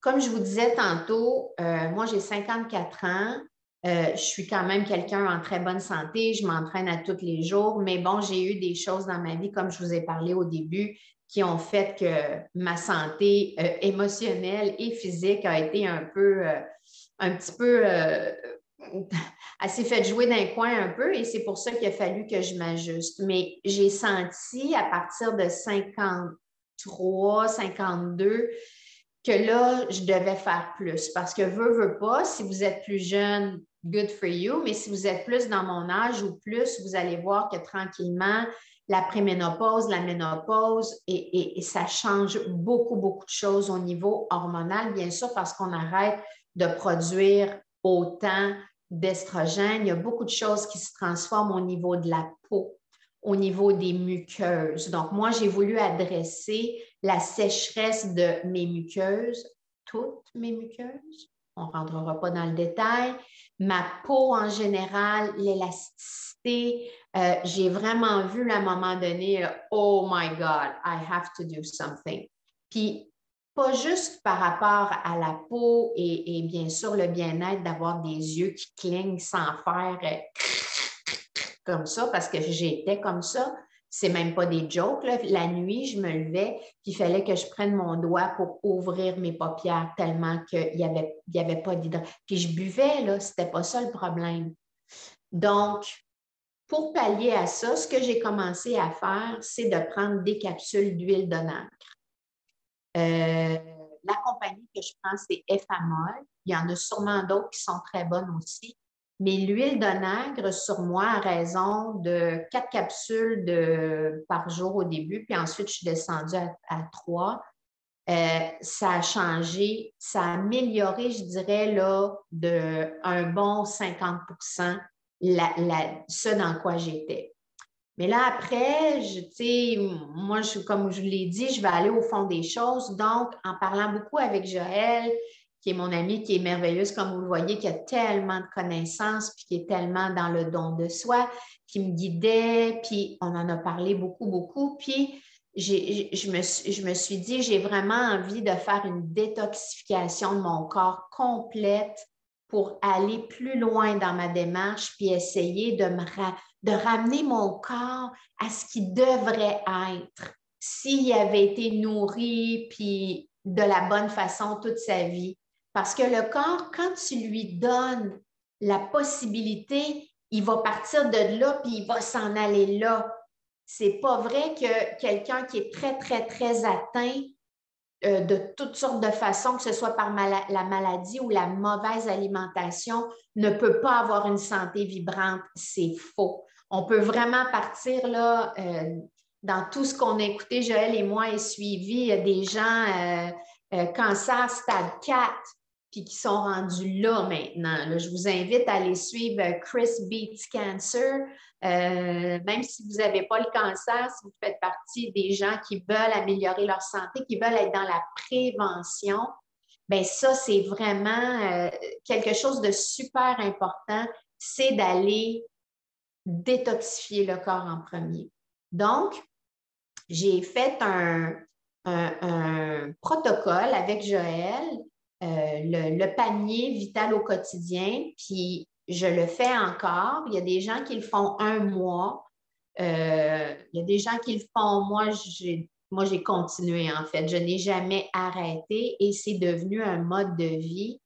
comme je vous disais tantôt, moi, j'ai 54 ans. Je suis quand même quelqu'un en très bonne santé. Je m'entraîne à tous les jours. Mais bon, j'ai eu des choses dans ma vie, comme je vous ai parlé au début, qui ont fait que ma santé émotionnelle et physique a été un petit peu assez fait jouer d'un coin un peu. Et c'est pour ça qu'il a fallu que je m'ajuste. Mais j'ai senti à partir de 53, 52, que là, je devais faire plus. Parce que veux pas, si vous êtes plus jeune, good for you, mais si vous êtes plus dans mon âge ou plus, vous allez voir que tranquillement, la préménopause, la ménopause, et ça change beaucoup, beaucoup de choses au niveau hormonal, bien sûr, parce qu'on arrête de produire autant d'estrogène. Il y a beaucoup de choses qui se transforment au niveau de la peau, au niveau des muqueuses. Donc, moi, j'ai voulu adresser la sécheresse de mes muqueuses, toutes mes muqueuses. On ne rentrera pas dans le détail. Ma peau en général, l'élasticité. J'ai vraiment vu à un moment donné, oh my God, I have to do something. Puis, pas juste par rapport à la peau et bien sûr le bien-être d'avoir des yeux qui clignent sans faire comme ça, parce que j'étais comme ça. C'est même pas des jokes. Là. La nuit, je me levais, puis il fallait que je prenne mon doigt pour ouvrir mes paupières tellement qu'il y avait pas d'hydratation. Puis je buvais, là, c'était pas ça le problème. Donc, pour pallier à ça, ce que j'ai commencé à faire, c'est de prendre des capsules d'huile de nacre. La compagnie que je prends, c'est Effamol. Il y en a sûrement d'autres qui sont très bonnes aussi. Mais l'huile de nacre, sur moi, à raison de 4 capsules par jour au début, puis ensuite, je suis descendue à 3. ça a changé, ça a amélioré, je dirais, là, d'un bon 50% ce dans quoi j'étais. Mais là, après, moi, comme je l'ai dit, je vais aller au fond des choses. Donc, en parlant beaucoup avec Joël, qui est mon amie, qui est merveilleuse, comme vous le voyez, qui a tellement de connaissances, puis qui est tellement dans le don de soi, qui me guidait, puis on en a parlé beaucoup, beaucoup. Puis, je me suis dit, j'ai vraiment envie de faire une détoxification de mon corps complète pour aller plus loin dans ma démarche, puis essayer de ramener mon corps à ce qu'il devrait être s'il avait été nourri puis de la bonne façon toute sa vie. Parce que le corps, quand tu lui donnes la possibilité, il va partir de là puis il va s'en aller là. C'est pas vrai que quelqu'un qui est très, très, très atteint de toutes sortes de façons, que ce soit par la maladie ou la mauvaise alimentation, ne peut pas avoir une santé vibrante. C'est faux. On peut vraiment partir là, dans tout ce qu'on a écouté, Joël et moi, et suivi. Il y a des gens cancer stade 4 puis qui sont rendus là maintenant. Là, je vous invite à aller suivre Chris Beats Cancer. Même si vous n'avez pas le cancer, si vous faites partie des gens qui veulent améliorer leur santé, qui veulent être dans la prévention, bien ça, c'est vraiment quelque chose de super important, c'est d'aller détoxifier le corps en premier. Donc, j'ai fait un protocole avec Joël, le panier vital au quotidien, puis je le fais encore. Il y a des gens qui le font un mois. Il y a des gens qui le font. Moi, j'ai continué, en fait. Je n'ai jamais arrêté et c'est devenu un mode de vie.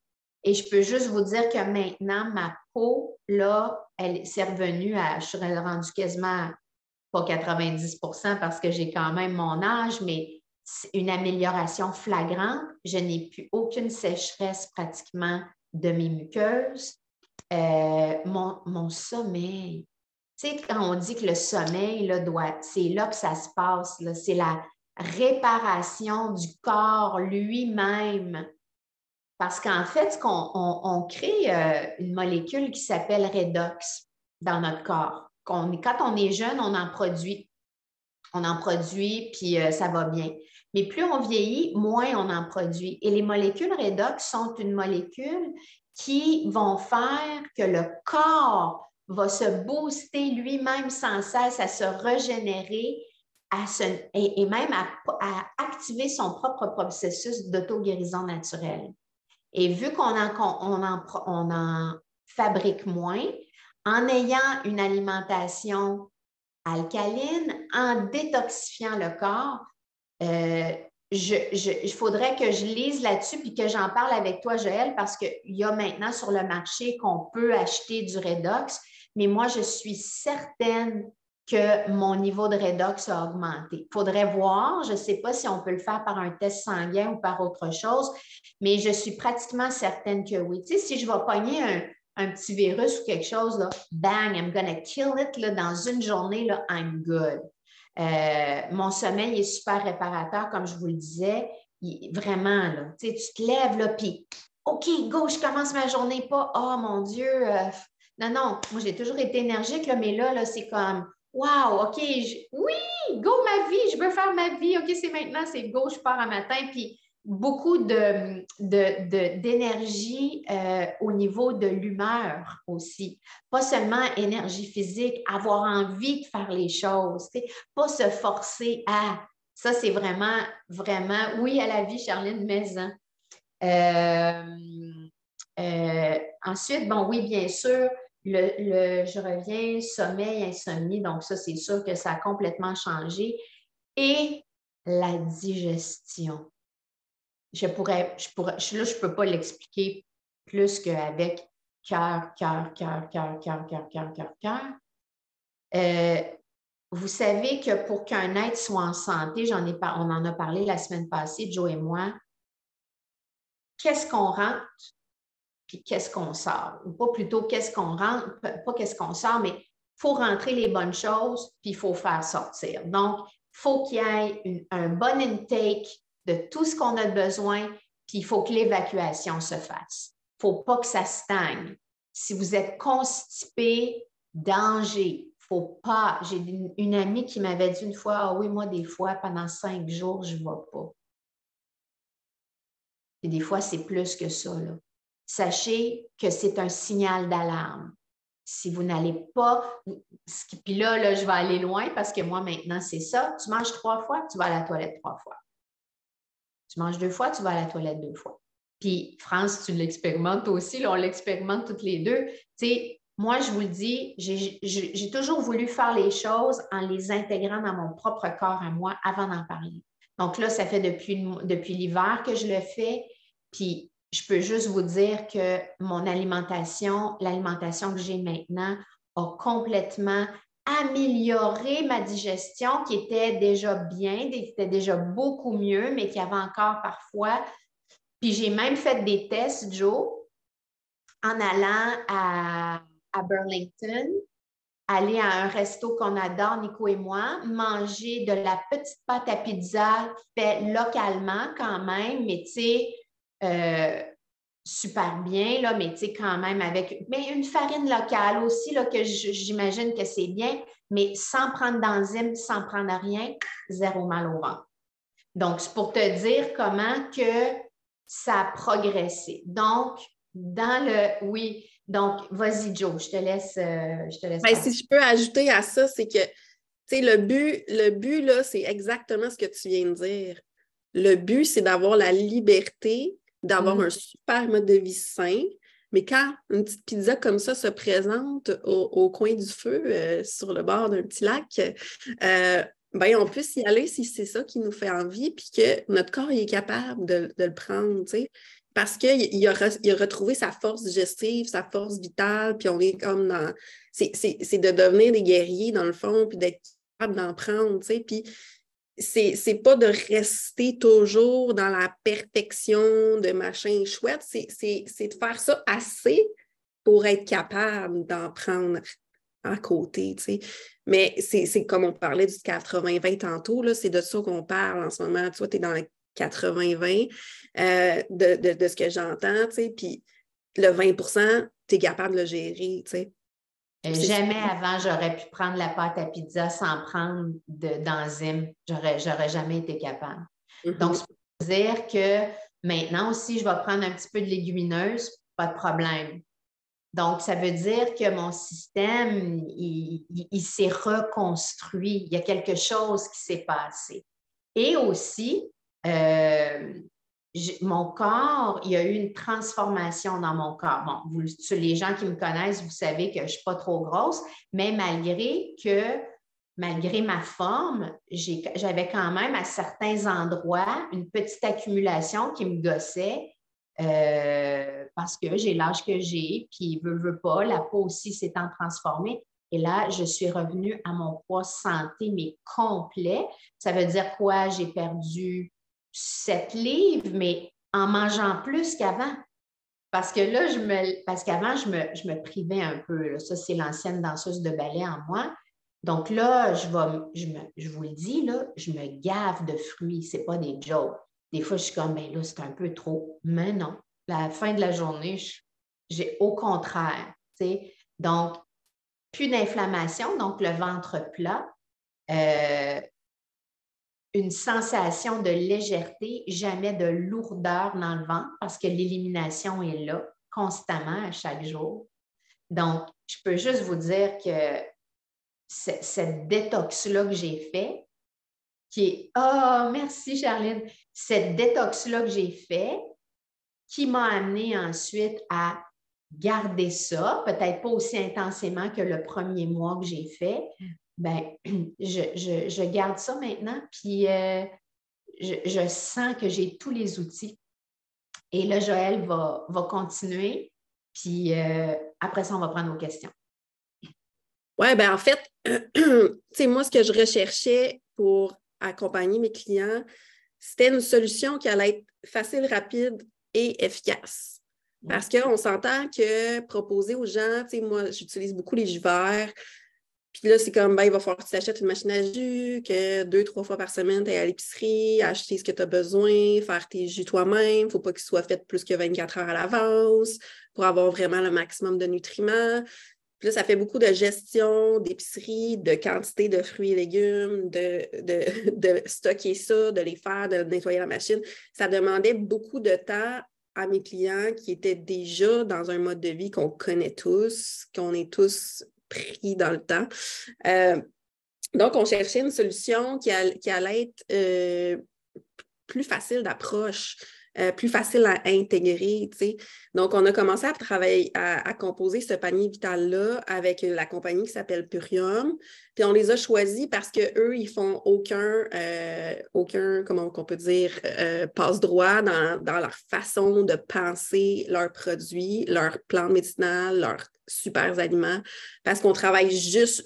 Et je peux juste vous dire que maintenant, ma peau, là, elle s'est revenue je suis rendue quasiment pas 90% parce que j'ai quand même mon âge, mais c'est une amélioration flagrante. Je n'ai plus aucune sécheresse pratiquement de mes muqueuses. Mon sommeil, tu sais, quand on dit que le sommeil, là, c'est là que ça se passe, là, c'est la réparation du corps lui-même. Parce qu'en fait, on crée une molécule qui s'appelle redox dans notre corps. Quand on est jeune, on en produit. On en produit, puis ça va bien. Mais plus on vieillit, moins on en produit. Et les molécules redox sont une molécule qui vont faire que le corps va se booster lui-même sans cesse, à se régénérer et même à activer son propre processus d'auto-guérison naturelle. Et vu qu'on en fabrique moins, en ayant une alimentation alcaline, en détoxifiant le corps, il faudrait que je lise là-dessus puis que j'en parle avec toi, Joël, parce qu'il y a maintenant sur le marché qu'on peut acheter du redox, mais moi, je suis certaine que mon niveau de redox a augmenté. Il faudrait voir, je ne sais pas si on peut le faire par un test sanguin ou par autre chose, mais je suis pratiquement certaine que oui. Tu sais, si je vais pogner un petit virus ou quelque chose, là, bang, I'm gonna kill it, là, dans une journée, là, I'm good. Mon sommeil est super réparateur, comme je vous le disais. Vraiment, là, tu sais, tu te lèves, là, puis OK, go, je commence ma journée, pas, oh mon Dieu, non, moi, j'ai toujours été énergique, là, mais là, c'est comme, wow, OK, oui, go ma vie, je veux faire ma vie, OK, c'est maintenant, c'est go, je pars un matin, puis beaucoup d'énergie au niveau de l'humeur aussi. Pas seulement énergie physique, avoir envie de faire les choses, pas se forcer à. Ça, c'est vraiment, vraiment, oui à la vie, Charline, maison. Ensuite, bon, oui, bien sûr, je reviens, sommeil, insomnie, donc ça, c'est sûr que ça a complètement changé. Et la digestion. Là, je ne peux pas l'expliquer plus qu'avec cœur. Vous savez que pour qu'un être soit en santé, on en a parlé la semaine passée, Joe et moi, qu'est-ce qu'on rentre puis qu'est-ce qu'on sort? Ou pas plutôt qu'est-ce qu'on rentre, pas qu'est-ce qu'on sort, mais il faut rentrer les bonnes choses puis il faut faire sortir. Donc, il faut qu'il y ait un bon intake de tout ce qu'on a besoin, puis il faut que l'évacuation se fasse. Il ne faut pas que ça stagne. Si vous êtes constipé, danger. Faut pas. J'ai une amie qui m'avait dit une fois, ah oui, moi, des fois, pendant 5 jours, je ne vais pas. Et des fois, c'est plus que ça, là. Sachez que c'est un signal d'alarme. Si vous n'allez pas, puis là, je vais aller loin parce que moi, maintenant, c'est ça. Tu manges 3 fois, tu vas à la toilette 3 fois. Tu manges 2 fois, tu vas à la toilette 2 fois. Puis, France, tu l'expérimentes aussi, là, on l'expérimente toutes les deux. Tu sais, moi, je vous le dis, j'ai toujours voulu faire les choses en les intégrant dans mon propre corps à moi avant d'en parler. Donc là, ça fait depuis l'hiver que je le fais. Puis, je peux juste vous dire que mon alimentation, l'alimentation que j'ai maintenant, a complètement amélioré ma digestion qui était déjà bien, qui était déjà beaucoup mieux, mais qui avait encore parfois. Puis j'ai même fait des tests, Joe, en allant à Burlington, aller à un resto qu'on adore, Nico et moi, manger de la petite pâte à pizza faite localement quand même, mais tu sais, super bien, là, mais tu sais, quand même avec une farine locale aussi, là, que j'imagine que c'est bien, mais sans prendre d'enzymes, sans prendre rien, zéro mal au ventre. Donc, c'est pour te dire comment que ça a progressé. Donc, oui, donc, vas-y, Joe, je te laisse Bien, si je peux ajouter à ça, c'est que, tu sais, le but, là, c'est exactement ce que tu viens de dire. Le but, c'est d'avoir la liberté, d'avoir un super mode de vie sain, mais quand une petite pizza comme ça se présente au coin du feu, sur le bord d'un petit lac, ben, on peut s'y aller si c'est ça qui nous fait envie, puis que notre corps il est capable de le prendre, tu sais. Parce qu'il a retrouvé sa force digestive, sa force vitale, puis on est comme dans... C'est de devenir des guerriers, dans le fond, puis d'être capable d'en prendre, tu sais. Puis c'est pas de rester toujours dans la perfection de machin chouette, c'est de faire ça assez pour être capable d'en prendre à côté, tu sais. Mais c'est comme on parlait du 80-20 tantôt, là, c'est de ça qu'on parle en ce moment. Tu vois, tu es dans le 80-20 de ce que j'entends, tu sais, puis le 20 tu es capable de le gérer, tu sais. Jamais avant, j'aurais pu prendre la pâte à pizza sans prendre d'enzymes. J'aurais jamais été capable. Donc, c'est pour dire que maintenant aussi, je vais prendre un petit peu de légumineuses, pas de problème. Donc, ça veut dire que mon système, il s'est reconstruit. Il y a quelque chose qui s'est passé. Et aussi, mon corps, il y a eu une transformation dans mon corps. Bon, les gens qui me connaissent, vous savez que je ne suis pas trop grosse, mais malgré ma forme, j'avais quand même à certains endroits une petite accumulation qui me gossait parce que j'ai l'âge que j'ai, puis veut pas, la peau aussi s'étant transformée. Et là, je suis revenue à mon poids santé, mais complet. Ça veut dire quoi? J'ai perdu 7 livres, mais en mangeant plus qu'avant. Parce que là, parce qu'avant, je me privais un peu. Là. Ça, c'est l'ancienne danseuse de ballet en moi. Donc là, je vous le dis, là, je me gave de fruits. Ce n'est pas des jokes. Des fois, je suis comme, ben là, c'est un peu trop. Mais non. À la fin de la journée, j'ai au contraire. T'sais. Donc, plus d'inflammation, donc le ventre plat. Une sensation de légèreté, jamais de lourdeur dans le ventre parce que l'élimination est là constamment à chaque jour. Donc, je peux juste vous dire que cette détox-là que j'ai fait, qui est, oh, merci Charline, cette détox-là que j'ai fait, qui m'a amené ensuite à garder ça, peut-être pas aussi intensément que le premier mois que j'ai fait, ben, je garde ça maintenant, puis je sens que j'ai tous les outils. Et là, Joël va continuer, puis après ça, on va prendre nos questions. Oui, bien en fait, tu sais, moi, ce que je recherchais pour accompagner mes clients, c'était une solution qui allait être facile, rapide et efficace. Parce qu'on s'entend que proposer aux gens, tu sais, moi, j'utilise beaucoup les jus verts, Puis là, c'est comme, ben, il va falloir que tu t'achètes une machine à jus, que 2-3 fois par semaine, tu es à l'épicerie, acheter ce que tu as besoin, faire tes jus toi-même. Il ne faut pas qu'ils soient faits plus que 24 heures à l'avance pour avoir vraiment le maximum de nutriments. Puis là, ça fait beaucoup de gestion d'épicerie, de quantité de fruits et légumes, de stocker ça, de les faire, de nettoyer la machine. Ça demandait beaucoup de temps à mes clients qui étaient déjà dans un mode de vie qu'on connaît tous, qu'on est tous pris dans le temps. Donc, on cherchait une solution qui allait être plus facile d'approche, plus facile à intégrer, tu sais. Donc, on a commencé à travailler, à composer ce panier vital-là avec la compagnie qui s'appelle Purium. Puis, on les a choisis parce qu'eux, ils font aucun comment on peut dire, passe-droit dans leur façon de penser leurs produits, leurs plantes médicinales, leurs super aliments, parce qu'on travaille juste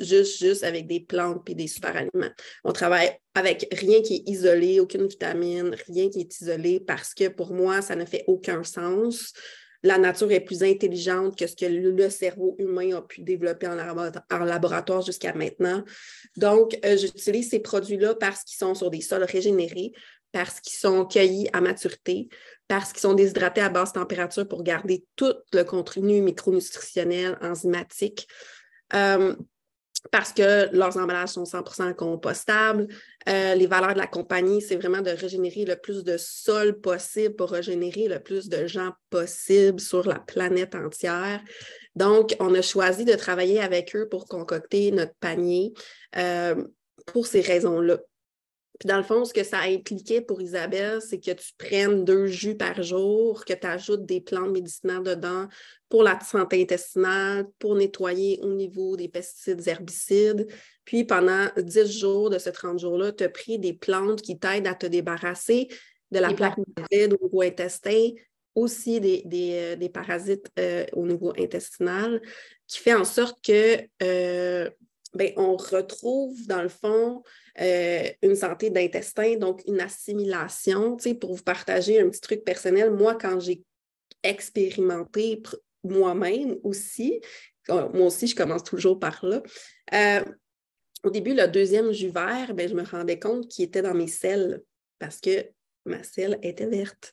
avec des plantes et des super aliments. On travaille avec rien qui est isolé, aucune vitamine, rien qui est isolé, parce que pour moi, ça ne fait aucun sens. La nature est plus intelligente que ce que le cerveau humain a pu développer en laboratoire jusqu'à maintenant. Donc, j'utilise ces produits-là parce qu'ils sont sur des sols régénérés, parce qu'ils sont cueillis à maturité, parce qu'ils sont déshydratés à basse température pour garder tout le contenu micronutritionnel, enzymatique, parce que leurs emballages sont 100% compostables. Les valeurs de la compagnie, c'est vraiment de régénérer le plus de sol possible pour régénérer le plus de gens possible sur la planète entière. Donc, on a choisi de travailler avec eux pour concocter notre panier pour ces raisons-là. Puis dans le fond, ce que ça impliquait pour Isabelle, c'est que tu prennes 2 jus par jour, que tu ajoutes des plantes médicinales dedans pour la santé intestinale, pour nettoyer au niveau des pesticides, herbicides. Puis pendant 10 jours de ces 30 jours-là, tu as pris des plantes qui t'aident à te débarrasser de la plaque mucoïde au niveau intestin, aussi des parasites au niveau intestinal, qui fait en sorte que on retrouve dans le fond une santé d'intestin, donc une assimilation. Tu sais, pour vous partager un petit truc personnel, moi, quand j'ai expérimenté moi-même aussi, moi aussi, je commence toujours par là. Au début, le 2e jus vert, je me rendais compte qu'il était dans mes selles parce que ma selle était verte.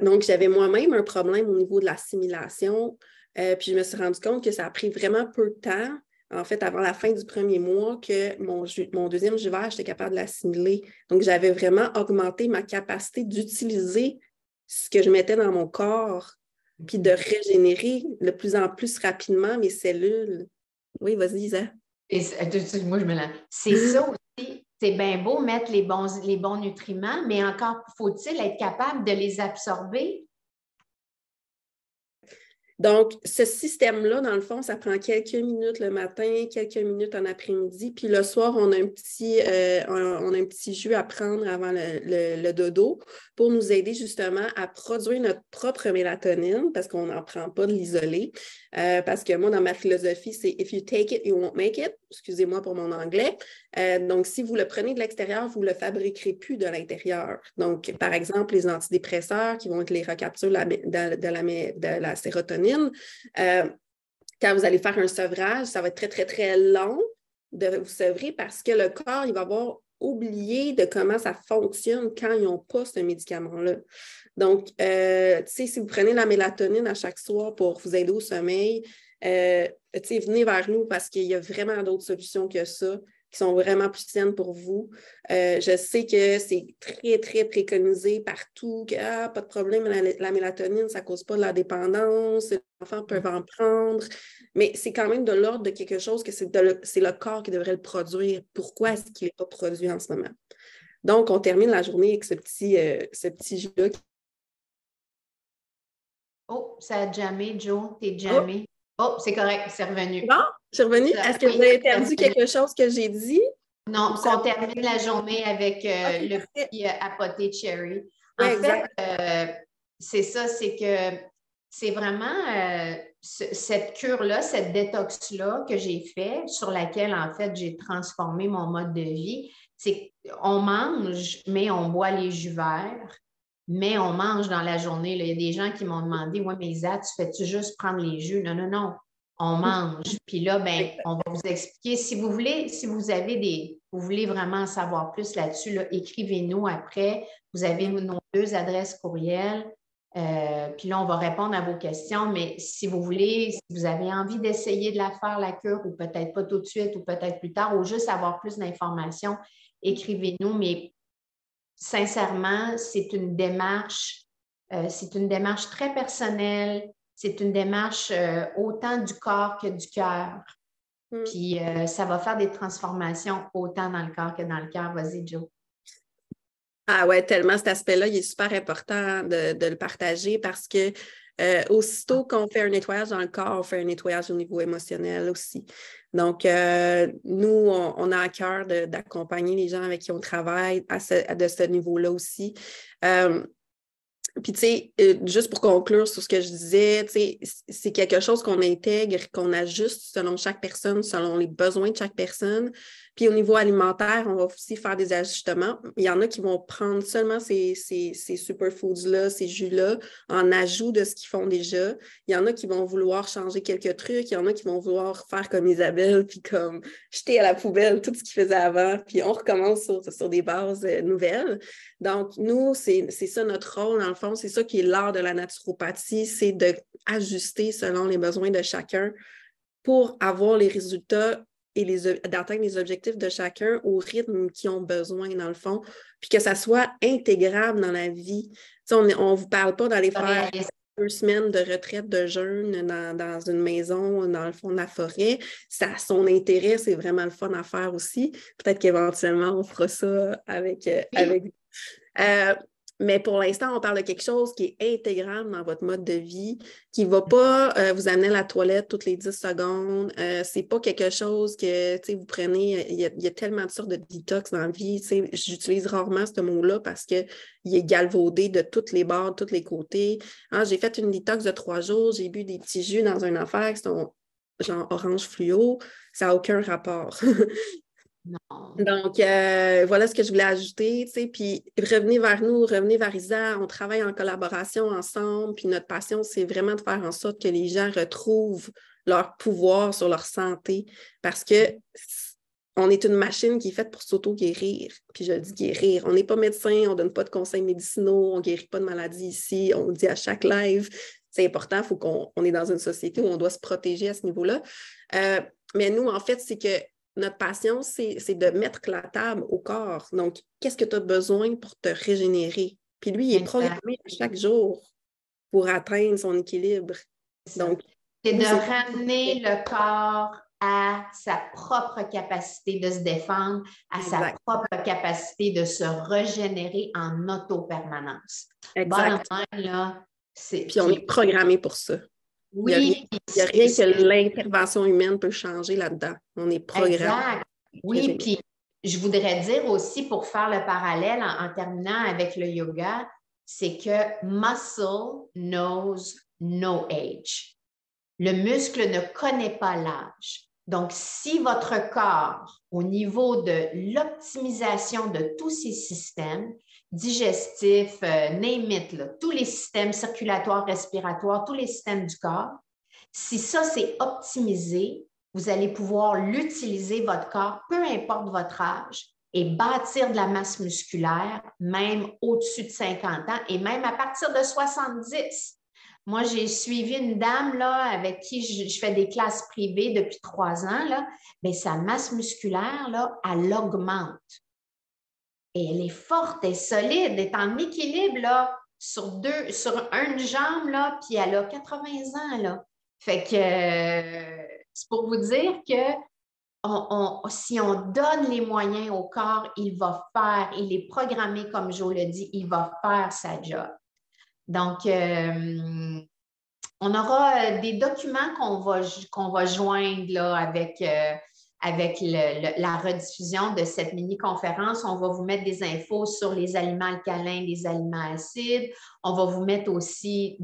Donc, j'avais moi-même un problème au niveau de l'assimilation. Puis, je me suis rendu compte que ça a pris vraiment peu de temps, en fait, avant la fin du 1er mois, que mon 2e jus vert, j'étais capable de l'assimiler. Donc, j'avais vraiment augmenté ma capacité d'utiliser ce que je mettais dans mon corps, puis de régénérer de plus en plus rapidement mes cellules. Oui, vas-y, Isa. Moi, c'est ça aussi. C'est bien beau mettre les bons nutriments, mais encore faut-il être capable de les absorber. Donc, ce système-là, dans le fond, ça prend quelques minutes le matin, quelques minutes en après-midi. Puis le soir, on a un petit jus à prendre avant le dodo pour nous aider justement à produire notre propre mélatonine parce qu'on n'en prend pas de l'isoler. Parce que moi, dans ma philosophie, c'est « if you take it, you won't make it ». Excusez-moi pour mon anglais. Donc, si vous le prenez de l'extérieur, vous ne le fabriquerez plus de l'intérieur. Donc, par exemple, les antidépresseurs qui vont être les recaptures de la sérotonine, quand vous allez faire un sevrage, ça va être très, très, très long de vous sevrer parce que le corps, il va avoir oublié de comment ça fonctionne quand ils n'ont pas ce médicament-là. Donc, si vous prenez la mélatonine à chaque soir pour vous aider au sommeil, venez vers nous parce qu'il y a vraiment d'autres solutions que ça qui sont vraiment plus saines pour vous. Je sais que c'est très, très préconisé partout, que pas de problème, la mélatonine, ça ne cause pas de la dépendance, les enfants peuvent en prendre, mais c'est quand même de l'ordre de quelque chose que c'est le corps qui devrait le produire. Pourquoi est-ce qu'il n'est pas produit en ce moment? Donc, on termine la journée avec ce petit jus-là. Oh, ça a jammé, Joe, t'es jammé. Oh, c'est correct, c'est revenu. Bon, je suis revenue. Est-ce que vous avez perdu quelque chose que j'ai dit? Non, qu'on termine la journée avec le petit apoté cherry. En exact. fait, c'est ça, c'est que c'est vraiment cette cure-là, cette détox-là que j'ai fait, sur laquelle, en fait, j'ai transformé mon mode de vie. C'est qu'on mange, mais on boit les jus verts, mais on mange dans la journée. Là. Il y a des gens qui m'ont demandé « Ouais, mais Isa, tu fais-tu juste prendre les jus? » Non, non, non. on mange. Puis là, ben, on va vous expliquer. Si vous voulez, si vous avez vous voulez vraiment en savoir plus là-dessus, là, écrivez-nous après. Vous avez nos 2 adresses courriel. Puis là, on va répondre à vos questions. Mais si vous voulez, si vous avez envie d'essayer de la faire, la cure, ou peut-être pas tout de suite, ou peut-être plus tard, ou juste avoir plus d'informations, écrivez-nous. Mais sincèrement, c'est une démarche très personnelle. C'est une démarche autant du corps que du cœur. Puis ça va faire des transformations autant dans le corps que dans le cœur. Vas-y, Jo. Ah ouais, tellement cet aspect-là, il est super important de le partager parce que aussitôt qu'on fait un nettoyage dans le corps, on fait un nettoyage au niveau émotionnel aussi. Donc, nous, on a à cœur d'accompagner les gens avec qui on travaille de ce niveau-là aussi. Puis, tu sais, juste pour conclure sur ce que je disais, tu sais, c'est quelque chose qu'on intègre, qu'on ajuste selon chaque personne, selon les besoins de chaque personne. Puis, au niveau alimentaire, on va aussi faire des ajustements. Il y en a qui vont prendre seulement ces superfoods-là, ces jus-là, en ajout de ce qu'ils font déjà. Il y en a qui vont vouloir changer quelques trucs. Il y en a qui vont vouloir faire comme Isabelle, puis comme jeter à la poubelle tout ce qu'ils faisaient avant. Puis, on recommence sur des bases nouvelles. Donc, nous, c'est ça notre rôle, dans le fond, c'est ça qui est l'art de la naturopathie, c'est d'ajuster selon les besoins de chacun pour avoir les résultats et d'atteindre les objectifs de chacun au rythme qu'ils ont besoin, dans le fond, puis que ça soit intégrable dans la vie. T'sais, on ne vous parle pas d'aller faire 2 semaines de retraite de jeûne dans une maison, dans le fond de la forêt. Ça a son intérêt, c'est vraiment le fun à faire aussi. Peut-être qu'éventuellement, on fera ça avec mais pour l'instant, on parle de quelque chose qui est intégral dans votre mode de vie, qui ne va pas vous amener à la toilette toutes les 10 secondes. Ce n'est pas quelque chose que vous prenez. Il y a tellement de sortes de détox dans la vie. J'utilise rarement ce mot-là parce qu'il est galvaudé de toutes les bords, de tous les côtés. Ah, j'ai fait une détox de 3 jours, j'ai bu des petits jus dans une affaire qui sont genre orange fluo. Ça n'a aucun rapport. Non. Donc, voilà ce que je voulais ajouter, tu sais, puis revenez vers nous, revenez vers Isa, on travaille en collaboration ensemble, puis notre passion, c'est vraiment de faire en sorte que les gens retrouvent leur pouvoir sur leur santé, parce que on est une machine qui est faite pour s'auto-guérir, puis je dis guérir, on n'est pas médecin, on ne donne pas de conseils médicinaux, on ne guérit pas de maladies ici, on le dit à chaque live, c'est important, il faut qu'on est dans une société où on doit se protéger à ce niveau-là, mais nous, en fait, c'est que notre passion, c'est de mettre la table au corps. Donc, qu'est-ce que tu as besoin pour te régénérer? Puis lui, il est programmé chaque jour pour atteindre son équilibre. Donc, c'est de ramener le corps à sa propre capacité de se défendre, à sa propre capacité de se régénérer en auto-permanence. Exact. Puis on est programmé pour ça. Oui, il n'y a rien que l'intervention humaine peut changer là-dedans. On est programmé. Exact. Oui, puis je voudrais dire aussi, pour faire le parallèle en terminant avec le yoga, c'est que muscle knows no age. Le muscle ne connaît pas l'âge. Donc, si votre corps, au niveau de l'optimisation de tous ces systèmes, digestifs, name it, là, tous les systèmes circulatoires, respiratoires, tous les systèmes du corps, si ça, c'est optimisé, vous allez pouvoir l'utiliser, votre corps, peu importe votre âge, et bâtir de la masse musculaire, même au-dessus de 50 ans et même à partir de 70. Moi, j'ai suivi une dame là, avec qui je fais des classes privées depuis 3 ans. Là, bien, sa masse musculaire, là, elle augmente. Et elle est forte, elle est solide, elle est en équilibre là, sur une jambe, là, puis elle a 80 ans. Là. Fait que c'est pour vous dire que si on donne les moyens au corps, il va faire, il est programmé, comme Jo le dit, il va faire sa job. Donc, on aura des documents qu'on va joindre là, avec la rediffusion de cette mini-conférence. On va vous mettre des infos sur les aliments alcalins, les aliments acides. On va vous mettre aussi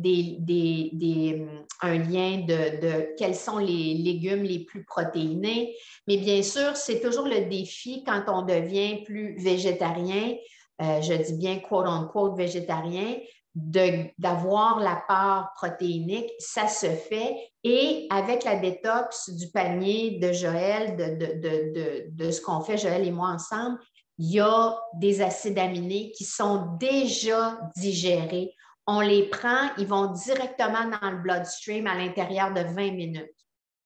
un lien de quels sont les légumes les plus protéinés. Mais bien sûr, c'est toujours le défi quand on devient plus végétarien. Je dis bien quote-unquote végétarien, d'avoir la part protéinique, ça se fait. Et avec la détox du panier de Joël, de ce qu'on fait, Joël et moi ensemble, il y a des acides aminés qui sont déjà digérés. On les prend, ils vont directement dans le bloodstream à l'intérieur de 20 minutes.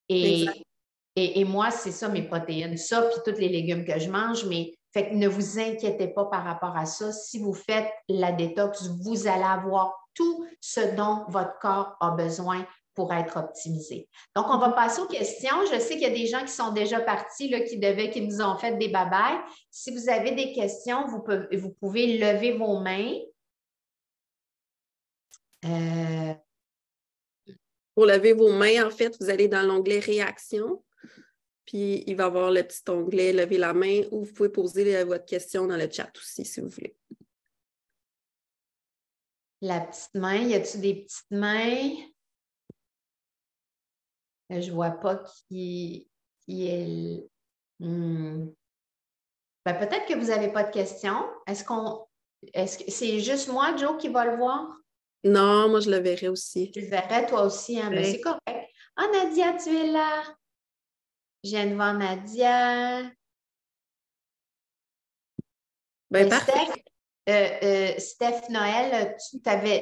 Et moi, c'est ça mes protéines, ça, puis tous les légumes que je mange, mais fait que ne vous inquiétez pas par rapport à ça. Si vous faites la détox, vous allez avoir tout ce dont votre corps a besoin pour être optimisé. Donc, on va passer aux questions. Je sais qu'il y a des gens qui sont déjà partis, là, qui nous ont fait des babayes. Si vous avez des questions, vous pouvez lever vos mains. Pour lever vos mains, en fait, vous allez dans l'onglet Réaction. Puis, il va y avoir le petit onglet « Lever la main » ou vous pouvez poser votre question dans le chat aussi, si vous voulez. La petite main, y a-t-il des petites mains? Je ne vois pas qui est... Ben, peut-être que vous n'avez pas de questions. Est-ce que c'est juste moi, Joe, qui va le voir? Non, moi, je le verrai aussi. Tu le verrais toi aussi, hein? Oui. Ben, c'est correct. Ah, Nadia, tu es là. Je viens de voir Nadia. Ben, parfait. Steph Noël, tu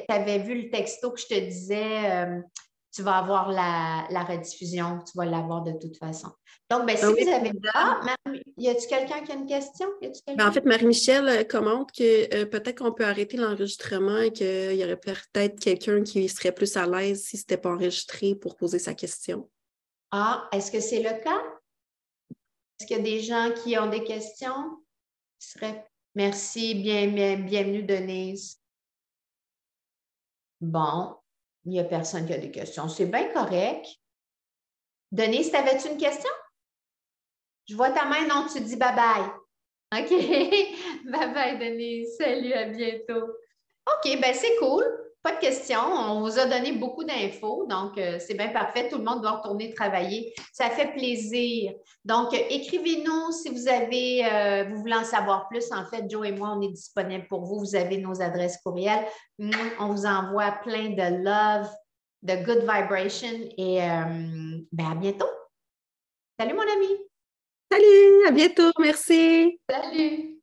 avais vu le texto que je te disais, tu vas avoir la rediffusion, tu vas l'avoir de toute façon. Donc, ben, si vous avez... y a-t-il quelqu'un qui a une question? Ben, en fait, Marie-Michel commente que peut-être qu'on peut arrêter l'enregistrement et qu'il y aurait peut-être quelqu'un qui serait plus à l'aise si ce n'était pas enregistré pour poser sa question. Ah, est-ce que c'est le cas? Est-ce qu'il y a des gens qui ont des questions? Merci, bienvenue Denise. Bon, il n'y a personne qui a des questions. C'est bien correct. Denise, t'avais-tu une question? Je vois ta main, non, tu dis bye-bye. OK. Bye-bye, Denise. Salut, à bientôt. OK, ben c'est cool. Pas de questions. On vous a donné beaucoup d'infos, donc c'est bien parfait. Tout le monde doit retourner travailler. Ça fait plaisir. Donc, écrivez-nous si vous voulez en savoir plus. En fait, Joe et moi, on est disponibles pour vous. Vous avez nos adresses courriels. On vous envoie plein de love, de good vibration et ben à bientôt. Salut, mon ami. Salut, à bientôt, merci. Salut.